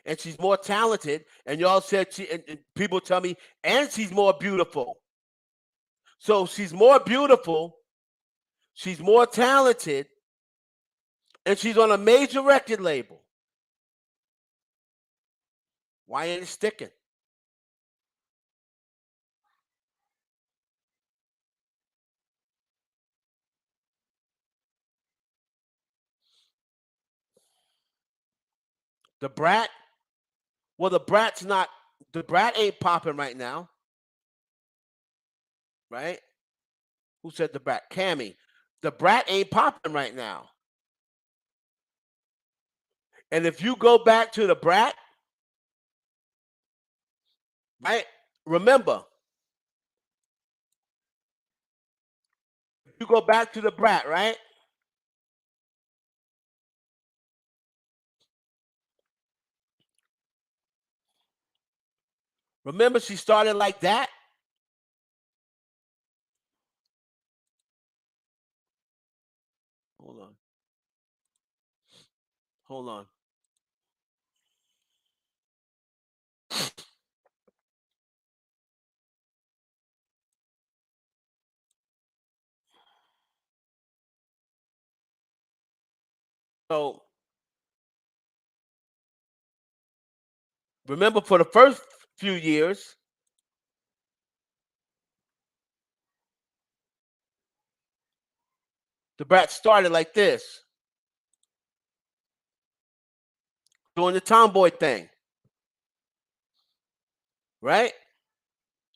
and she's more talented, and y'all said and people tell me, and she's more beautiful. So she's more beautiful, she's more talented, and she's on a major record label. Why ain't it sticking? The Brat? Well, the Brat ain't popping right now. Right? Who said the Brat? Cammy. The Brat ain't popping right now. And if you go back to the Brat, right? Remember, you go back to the brat, right? Remember, she started like that. Hold on, hold on. So remember, for the first few years, the brat started like this, doing the tomboy thing, right?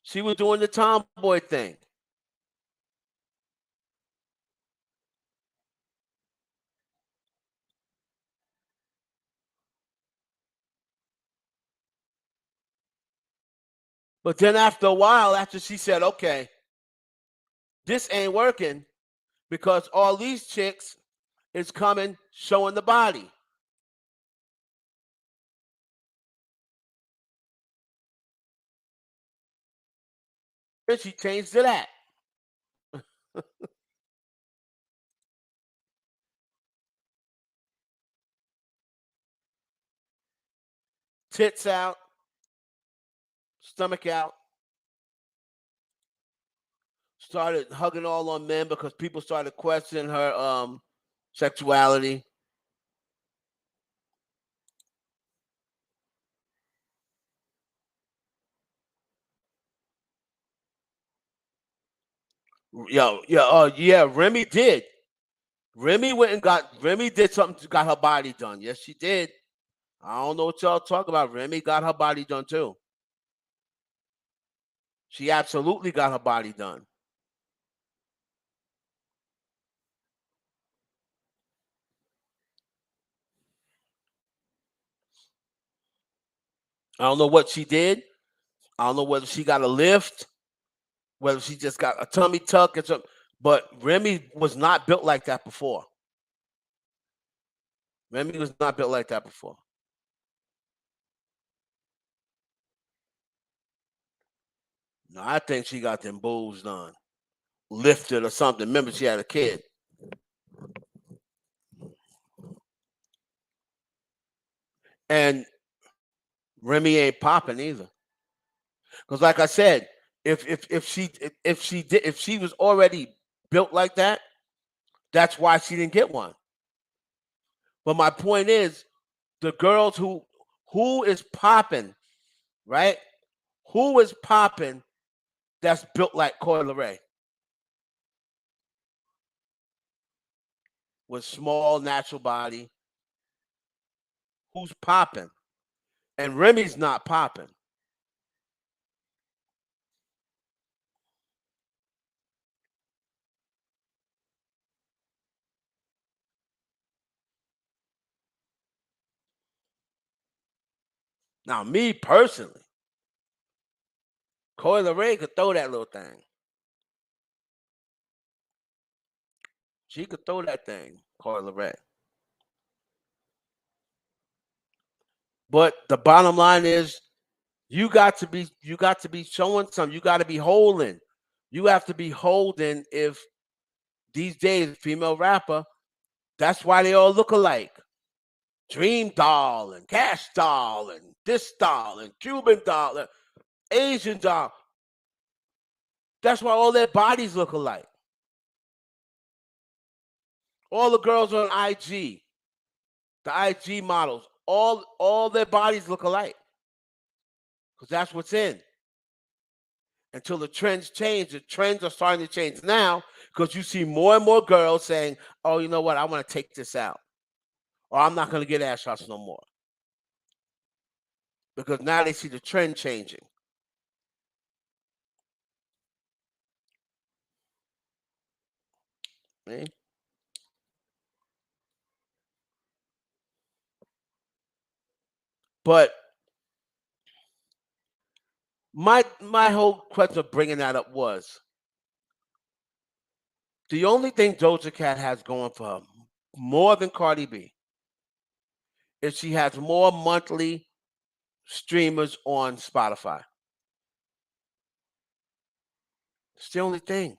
She was doing the tomboy thing. But then after a while, after she said, okay, this ain't working because all these chicks is coming showing the body. Then she changed to that. Tits out, stomach out, started hugging all on men because people started questioning her sexuality. Yeah, Remy did. Remy did something to got her body done. Yes, she did. I don't know what y'all talk about. Remy got her body done too. She absolutely got her body done. I don't know what she did. I don't know whether she got a lift, whether she just got a tummy tuck or something. But Remy was not built like that before. Remy was not built like that before. No, I think she got them boobs done, lifted or something. Remember, she had a kid, and Remy ain't popping either. Because, like I said, if she was already built like that, that's why she didn't get one. But my point is, the girls who is popping, right? Who is popping that's built like Coil Ray with small natural body? Who's popping? And Remy's not popping. Now, me personally, Coil Ray could throw that little thing. She could throw that thing, Coil Ray. But the bottom line is, you got to be showing some. You got to be holding. You have to be holding. If these days female rapper, that's why they all look alike. Dream doll and cash doll and this doll and Cuban doll and Asian doll. That's why all their bodies look alike. All the girls on IG, the IG models, all their bodies look alike because that's what's in. Until the trends change, the trends are starting to change now because you see more and more girls saying, "Oh, you know what? I want to take this out, or I'm not going to get ass shots no more," because now they see the trend changing. Eh? But My whole question of bringing that up was the only thing Doja Cat has going for her more than Cardi B is she has more monthly streamers on Spotify. It's the only thing.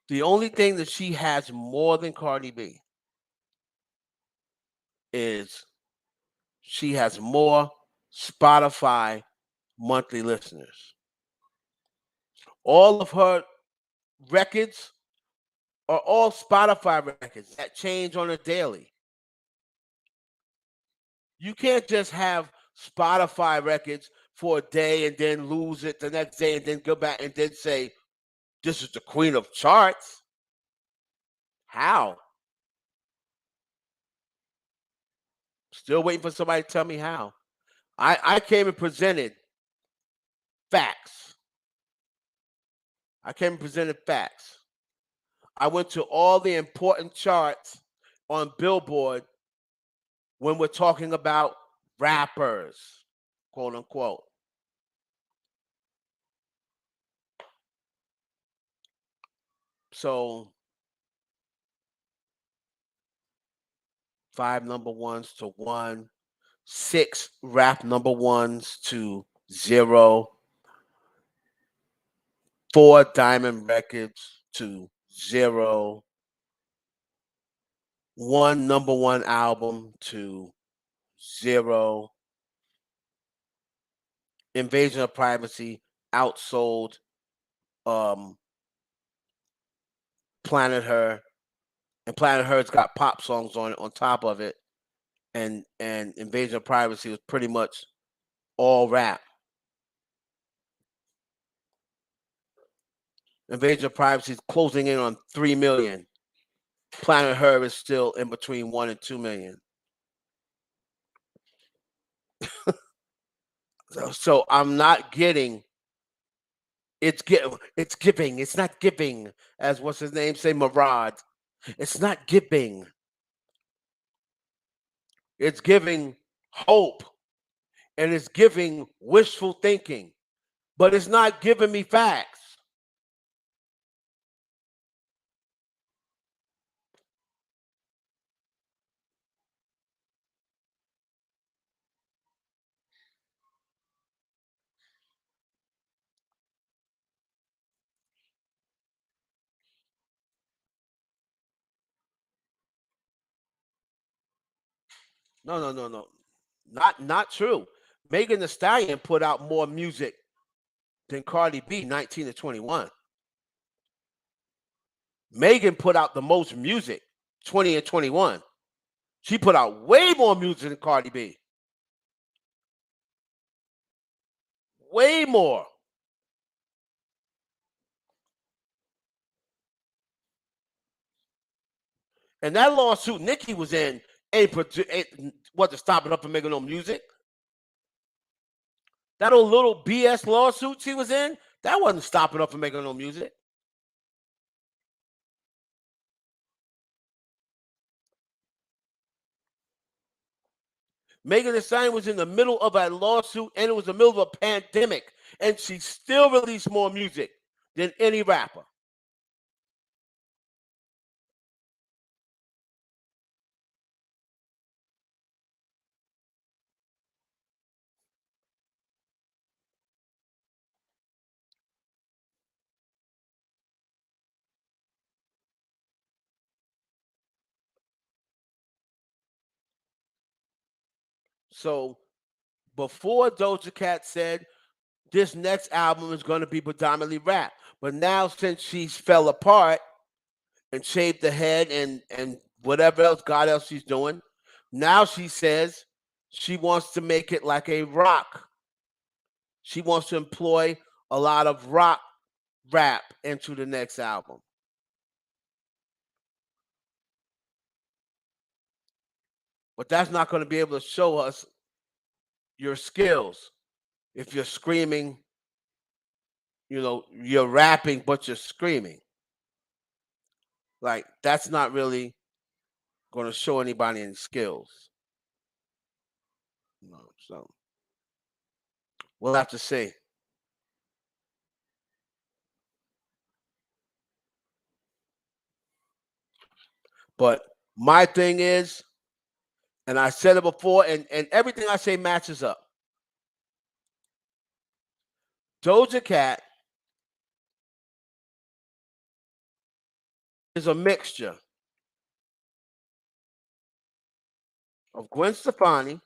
The only thing that she has more than Cardi B is she has more Spotify monthly listeners. All of her records are all Spotify records that change on a daily. You can't just have Spotify records for a day and then lose it the next day and then go back and then say, this is the queen of charts. How? Still waiting for somebody to tell me how. I came and presented facts. I came and presented facts. I went to all the important charts on Billboard when we're talking about rappers, quote unquote. So 5 number ones to 1, 6 rap number ones to 0, 4 diamond records to 0, 1 number 1 album to 0. Invasion of Privacy outsold um, Planet Her, and Planet Her's got pop songs on it on top of it, and Invasion of Privacy was pretty much all rap. Invasion of Privacy is closing in on 3 million. Planet Her is still in between 1 and 2 million. So I'm not getting it's giving. It's not giving, as what's his name say, Murad. It's not giving. It's giving hope and it's giving wishful thinking, but it's not giving me facts. No, no, no, no. Not true. Megan Thee Stallion put out more music than Cardi B, 19 to 21. Megan put out the most music, 20 and 21. She put out way more music than Cardi B. Way more. And that lawsuit Nicki was in wasn't stopping her from making no music. That old little BS lawsuit she was in, that wasn't stopping her from making no music. Megan Thee Stallion was in the middle of a lawsuit and it was the middle of a pandemic, and she still released more music than any rapper. So before Doja Cat said this next album is going to be predominantly rap, but now since she's fell apart and shaved the head and whatever else God else she's doing, now she says she wants to make it like a rock. She wants to employ a lot of rock rap into the next album. But that's not going to be able to show us your skills if you're screaming, you're rapping, but you're screaming. Like, that's not really going to show anybody any skills. So We'll have to see. But my thing is, and I said it before, and everything I say matches up. Doja Cat is a mixture of Gwen Stefani,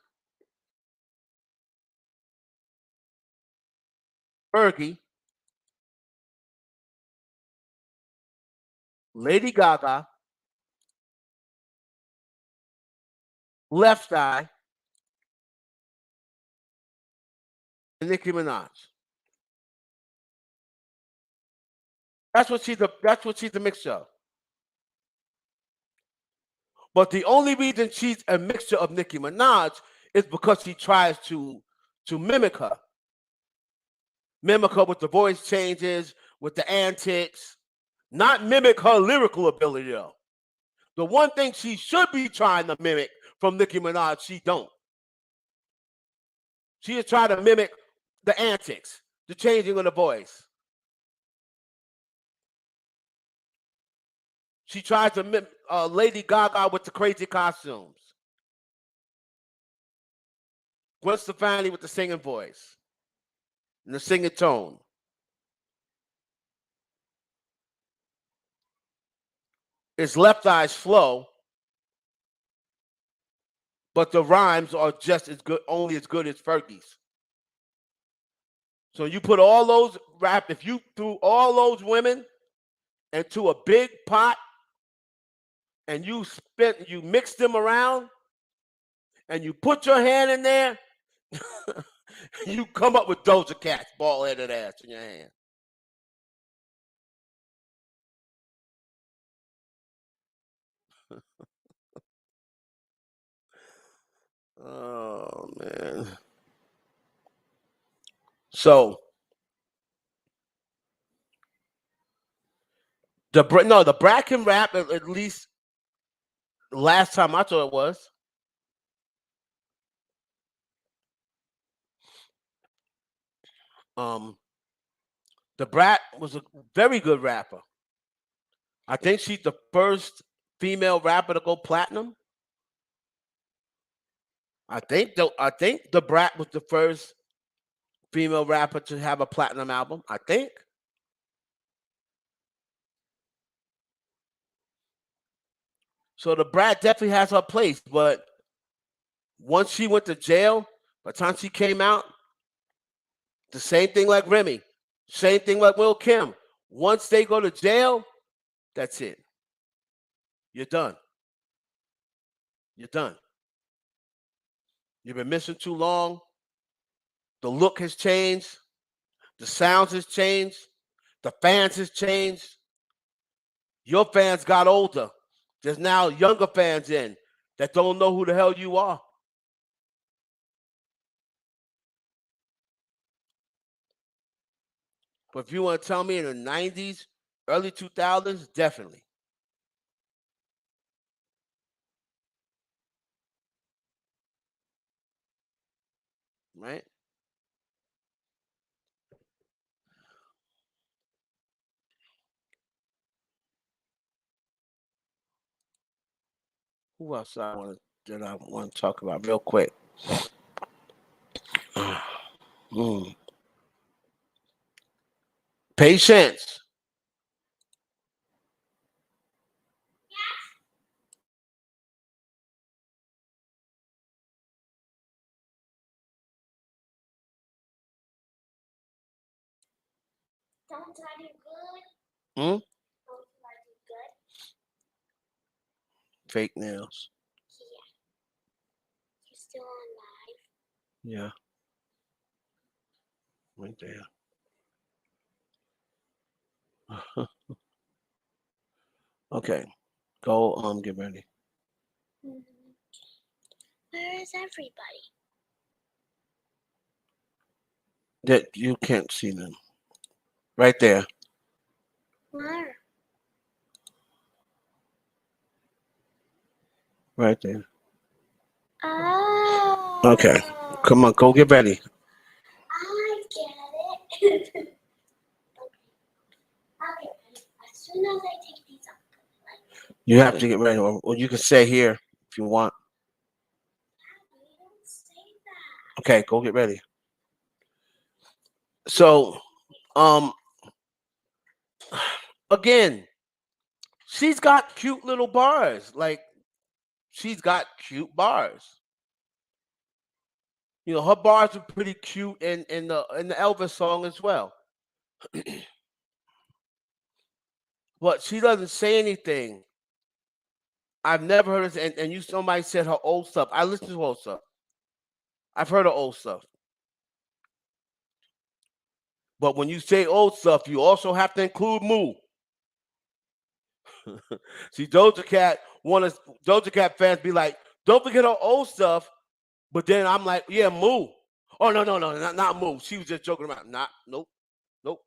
Fergie, Lady Gaga, Left Eye, and Nicki Minaj. That's what she's a mixture of. But the only reason she's a mixture of Nicki Minaj is because she tries to mimic her. Mimic her with the voice changes, with the antics, not mimic her lyrical ability though. The one thing she should be trying to mimic from Nicki Minaj, she don't. She is trying to mimic the antics, the changing of the voice. She tries to mimic Lady Gaga with the crazy costumes. Gwen Stefani with the singing voice and the singing tone. It's Left Eye's flow, but the rhymes are just as good, only as good as Fergie's. So you put all those if you threw all those women into a big pot and you mix them around and you put your hand in there, you come up with Doja Cat's bald-headed ass in your hand. Oh man. So the Brat can rap at least last time I thought it was. The Brat was a very good rapper. I think she's the first female rapper to go platinum. I think the Brat was the first female rapper to have a platinum album. I think. So the Brat definitely has her place, but once she went to jail, by the time she came out, the same thing like Remy, same thing like Will Kim. Once they go to jail, that's it. You're done. You're done. You've been missing too long. The look has changed. The sounds has changed. The fans has changed. Your fans got older. There's now younger fans in that don't know who the hell you are. But if you want to tell me in the 90s, early 2000s, definitely. Right? Who else I want to talk about real quick? Patience. Don't I do good? Hmm? Don't I do good? Fake nails. Yeah. You're still on live? Yeah. Right there. Okay. Go get ready. Where is everybody? That you can't see them. Right there. Where? Right there. Oh. Okay. Come on, go get ready. I As soon as I take these off, You have to get ready, or you can stay here if you want. you don't say that. Okay, go get ready. So, um, again, she's got cute little bars. Like she's got cute bars. Her bars are pretty cute in the Elvis song as well. But she doesn't say anything. I've never heard it. And you somebody said her old stuff. I listen to old stuff. I've heard her old stuff. But when you say old stuff, you also have to include Moo. See, Doja Cat fans be like, don't forget her old stuff. But then I'm like, yeah, Moo. Oh no, not Moo. She was just joking around. Nope, nope.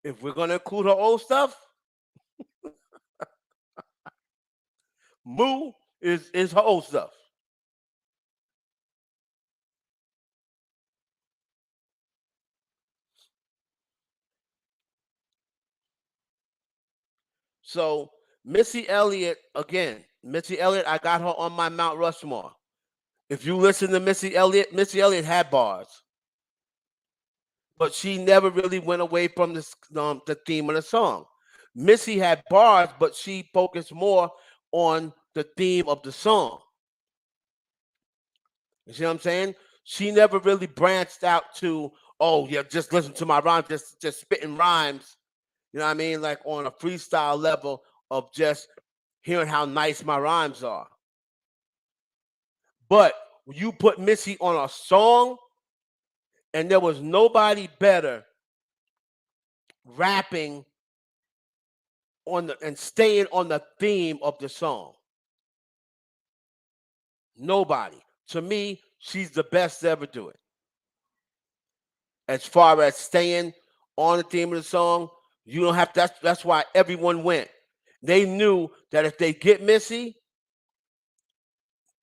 If we're gonna include her old stuff, Moo is her old stuff. So Missy Elliott again. Missy Elliott, I got her on my Mount Rushmore. If you listen to Missy Elliott had bars, but she never really went away from the theme of the song. Missy had bars, but she focused more on the theme of the song. You see what I'm saying? She never really branched out to, oh yeah, just listen to my rhymes, just spitting rhymes. You know what I mean? Like on a freestyle level of just hearing how nice my rhymes are. But you put Missy on a song, and there was nobody better rapping and staying on the theme of the song. Nobody. To me, she's the best to ever do it. As far as staying on the theme of the song, you don't have to, that's why everyone went. They knew that if they get Missy,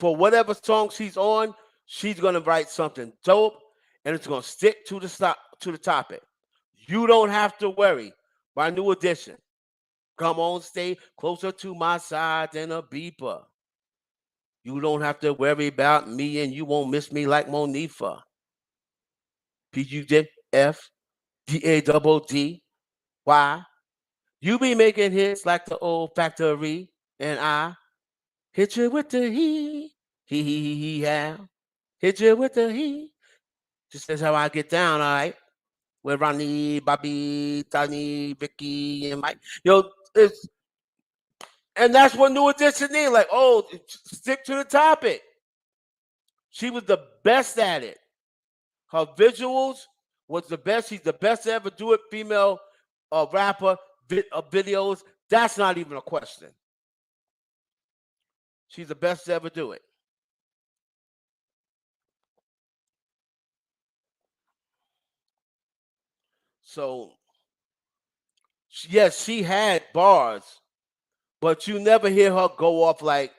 for whatever song she's on, she's gonna write something dope and it's gonna stick to the topic. You don't have to worry. My new edition. Come on, stay closer to my side than a beeper. You don't have to worry about me and you won't miss me like Monifa. PUJFDADD. Why? You be making hits like the old factory, and I hit you with the he, yeah. Hit you with the he. Just as how I get down, all right? With Ronnie, Bobby, Tony, Vicky, and Mike. It's and that's what New Edition is. Like, oh, stick to the topic. She was the best at it. Her visuals was the best. She's the best to ever do it. Female rapper videos. That's not even a question. She's the best to ever do it. So yes, she had bars, but you never hear her go off like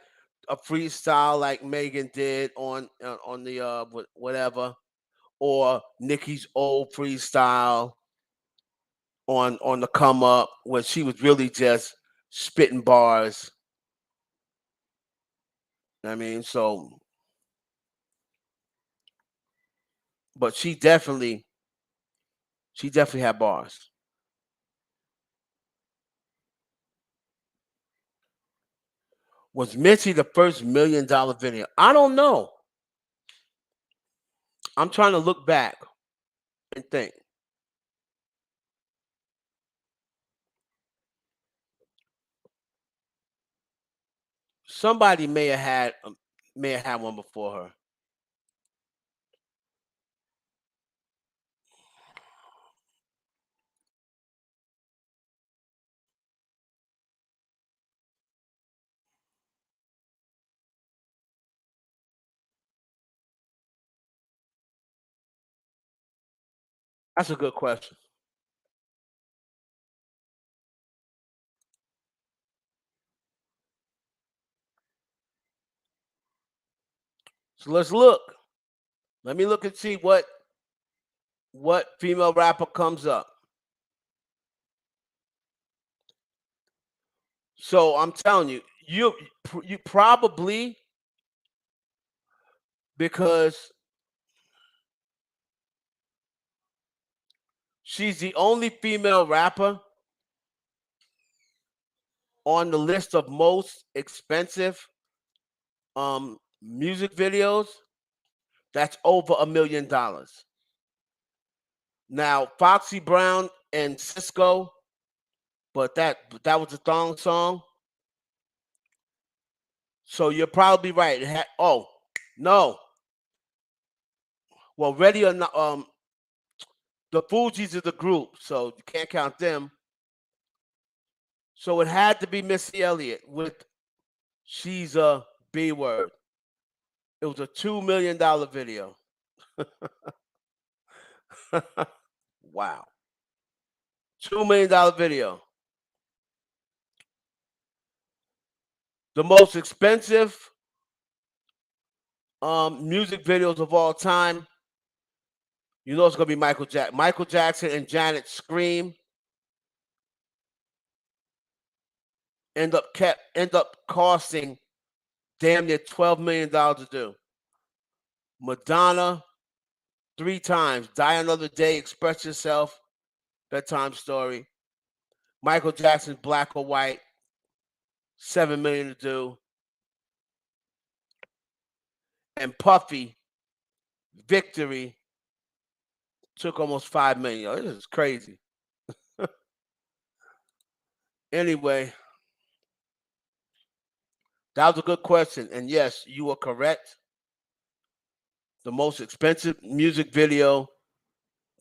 a freestyle like Megan did on the whatever, or Nicki's old freestyle on the come up where she was really just spitting bars. I mean, so but she definitely had bars. Was Mitzi the first $1 million video? I don't know. I'm trying to look back and think. Somebody may have had one before her. That's a good question. So let's look. Let me look and see what What female rapper comes up? So I'm telling you, you probably, because she's the only female rapper on the list of most expensive music videos that's over $1 million. Now Foxy Brown and Cisco, but that was a thong song. So you're probably right. Oh no, well, Ready or Not, the Fugees is the group, so you can't count them. So it had to be Missy Elliott with "She's a B Word." It was a $2 million video. Wow, $2 million video. The most expensive music videos of all time. You know it's gonna be Michael Jackson and Janet Scream end up costing damn near $12 million to do. Madonna, 3 times. Die Another Day, Express Yourself, Bedtime Story. Michael Jackson's Black or White, $7 million to do. And Puffy, Victory, took almost $5 million. This is crazy. Anyway, that was a good question. And yes, you were correct. The most expensive music video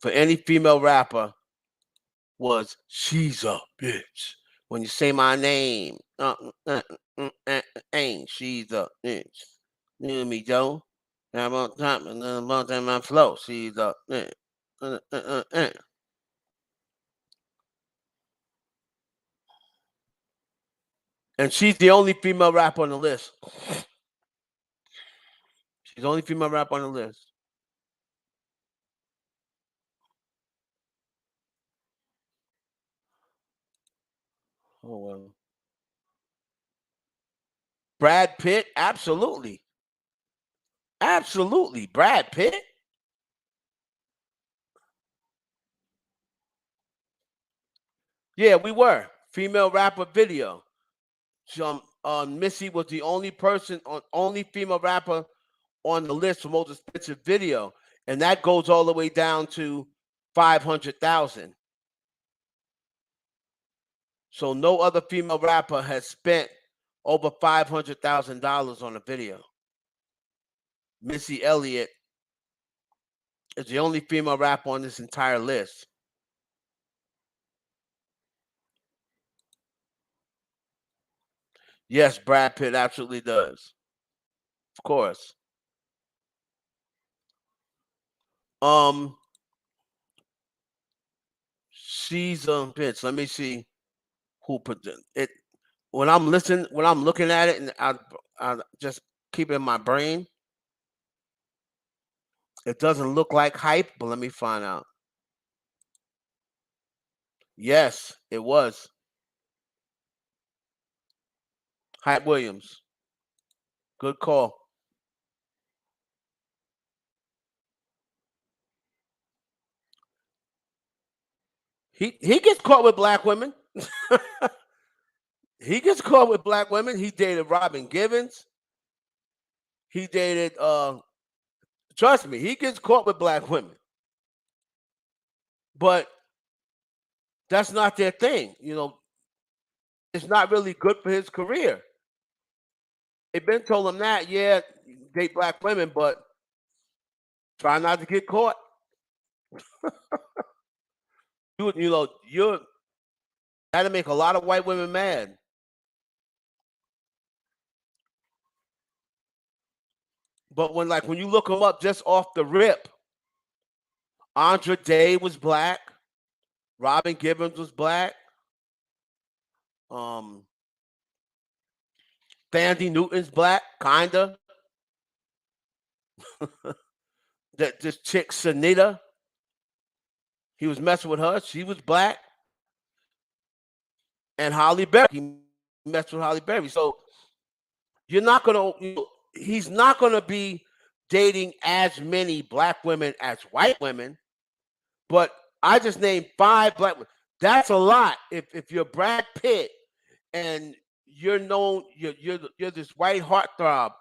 for any female rapper was "She's a Bitch." When you say my name, ain't she's a bitch. You hear me, Joe? I'm on top and then I'm on my flow. She's a bitch. And she's the only female rapper on the list. She's the only female rapper on the list. Oh well. Brad Pitt, absolutely. Absolutely. Brad Pitt? Yeah, we were. Female rapper video. Missy was the only female rapper on the list for most expensive video, and that goes all the way down to 500,000. So no other female rapper has spent over $500,000 on a video. Missy Elliott is the only female rapper on this entire list. Yes, Brad Pitt absolutely does. Of course. Um, she's bitch. Let me see who put it. When I'm looking at it, and I just keep it in my brain. It doesn't look like hype, but let me find out. Yes, it was Hype Williams. Good call. He gets caught with black women. He gets caught with black women. He dated Robin Givens. He dated trust me, he gets caught with black women. But that's not their thing. It's not really good for his career. They've been told him that, yeah, date black women, but try not to get caught. You're that'll make a lot of white women mad. But when you look them up just off the rip, Andra Day was black, Robin Givens was black, um, Thandie Newton's black, kinda. That this chick Sunita, He was messing with her. She was black, and Holly Berry. He messed with Holly Berry. So you're not gonna. He's not gonna be dating as many black women as white women. But I just named five black women. That's a lot. If you're Brad Pitt and you're known, you're this white heartthrob.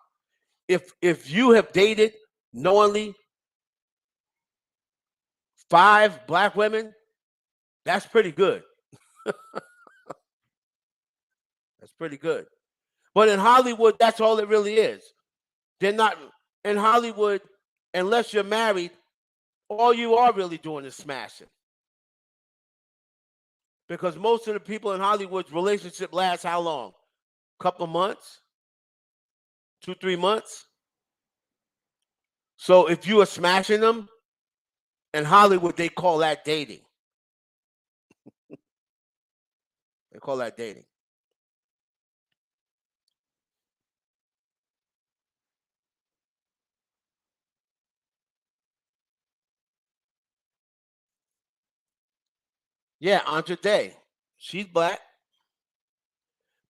If you have dated knowingly five black women, that's pretty good. That's pretty good. But in Hollywood, that's all it really is. They're not in Hollywood unless you're married. All you are really doing is smashing. Because most of the people in Hollywood's relationship lasts how long? Couple months, 2, 3 months. So if you are smashing them in Hollywood, they call that dating. They call that dating. Yeah, Andre Day. She's black,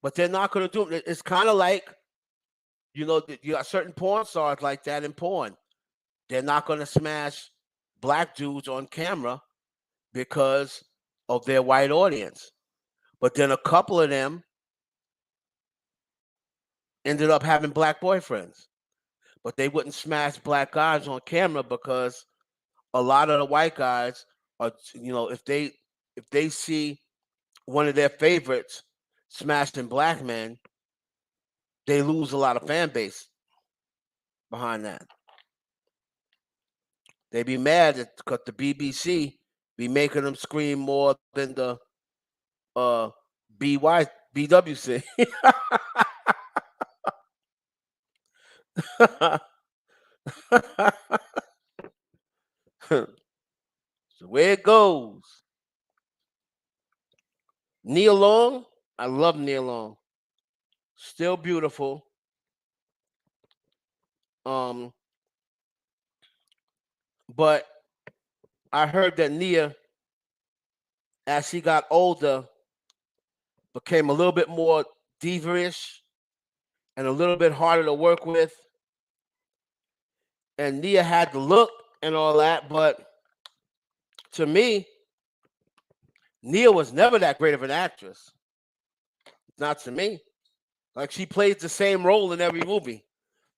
but they're not going to do it. It's kind of like, you got certain porn stars like that in porn. They're not going to smash black dudes on camera because of their white audience. But then a couple of them ended up having black boyfriends. But they wouldn't smash black guys on camera because a lot of the white guys are, if they see one of their favorites smashing black men, they lose a lot of fan base behind that. They be mad because the BBC be making them scream more than the uh BY BWC. The way it goes. Neil Long, I love Neil Long. Still beautiful. Um, but I heard that Nia, as she got older, became a little bit more diva-ish and a little bit harder to work with. And Nia had the look and all that, but to me, Nia was never that great of an actress. Not to me. Like she plays the same role in every movie.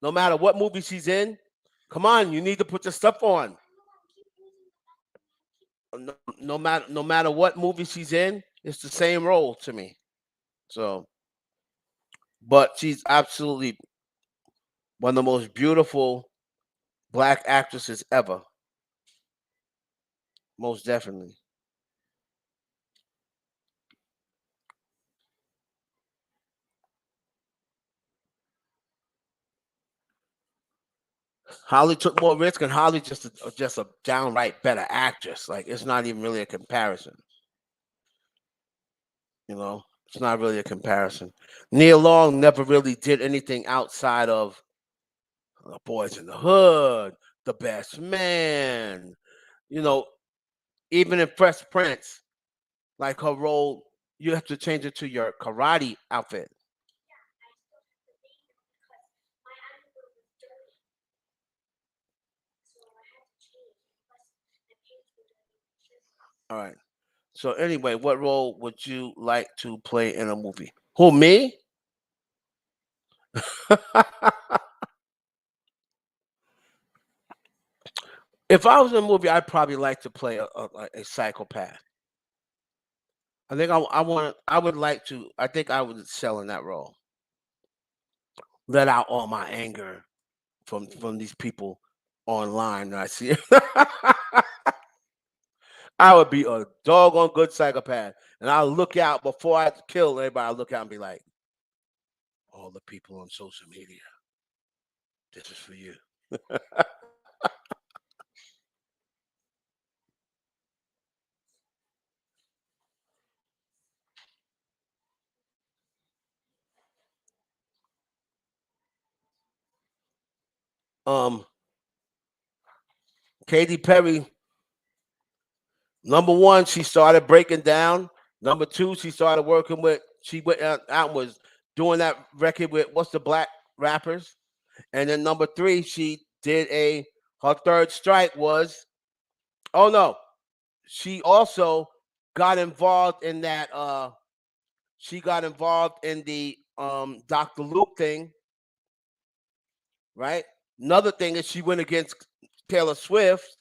No matter what movie she's in, come on, you need to put your stuff on. No matter what movie she's in, it's the same role to me. So, but she's absolutely one of the most beautiful black actresses ever. Most definitely. Holly took more risk, and Holly just a downright better actress. Like it's not even really a comparison. It's not really a comparison. Neil Long never really did anything outside of Boys in the Hood, The Best Man. You know, even in Fresh Prince, like her role, you have to change it to your karate outfit. All right. So anyway, what role would you like to play in a movie? Who, me? If I was in a movie, I'd probably like to play a psychopath. I think I would like to. I think I would excel in that role. Let out all my anger from these people online that I see. I would be a doggone good psychopath, and I'll look out before I kill everybody. I'll look out and be like, all the people on social media, this is for you. um, Katy Perry Number one, she started breaking down. Number two, she started working with. She went out and was doing that record with what's the black rappers. And then number three, she did a her third strike was oh no, she also got involved in that she got involved in the Dr. Luke thing, right? Another thing is she went against Taylor Swift.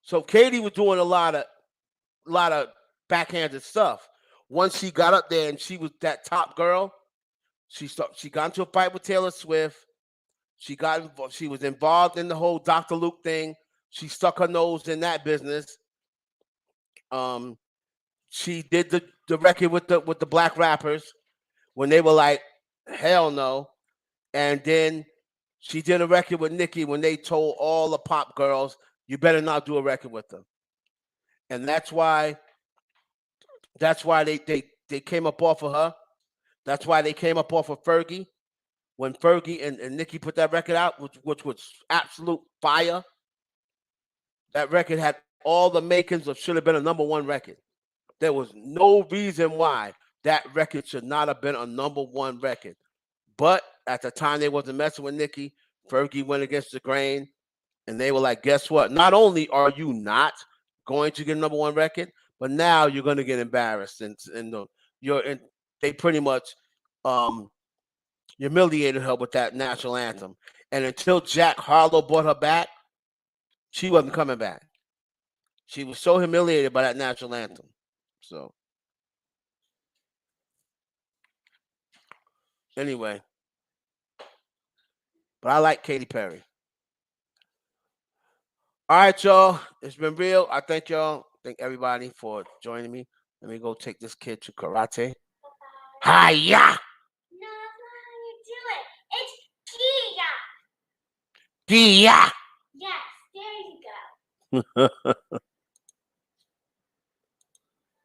So Katie was doing a lot of backhanded stuff. Once she got up there and she was that top girl, she got into a fight with Taylor Swift. She was involved in the whole Dr. Luke thing. She stuck her nose in that business. Um, she did the record with the black rappers when they were like, hell no. And then she did a record with Nicki when they told all the pop girls, you better not do a record with them. And that's why they came up off of her. That's why they came up off of Fergie. When Fergie and Nicki put that record out, which was absolute fire, that record had all the makings of should have been a number one record. There was no reason why that record should not have been a number one record. But at the time they wasn't messing with Nicki, Fergie went against the grain, and they were like, guess what? Not only are you not going to get a number one record, but now you're going to get embarrassed, and they pretty much um, humiliated her with that national anthem. And until Jack Harlow brought her back, she wasn't coming back. She was so humiliated by that national anthem. So anyway, but I like Katy Perry. All right, y'all. It's been real. I thank y'all. Thank everybody for joining me. Let me go take this kid to karate. Bye-bye. Hiya! No, that's not how you do it. It's Kia. Dia! Yes, there you go.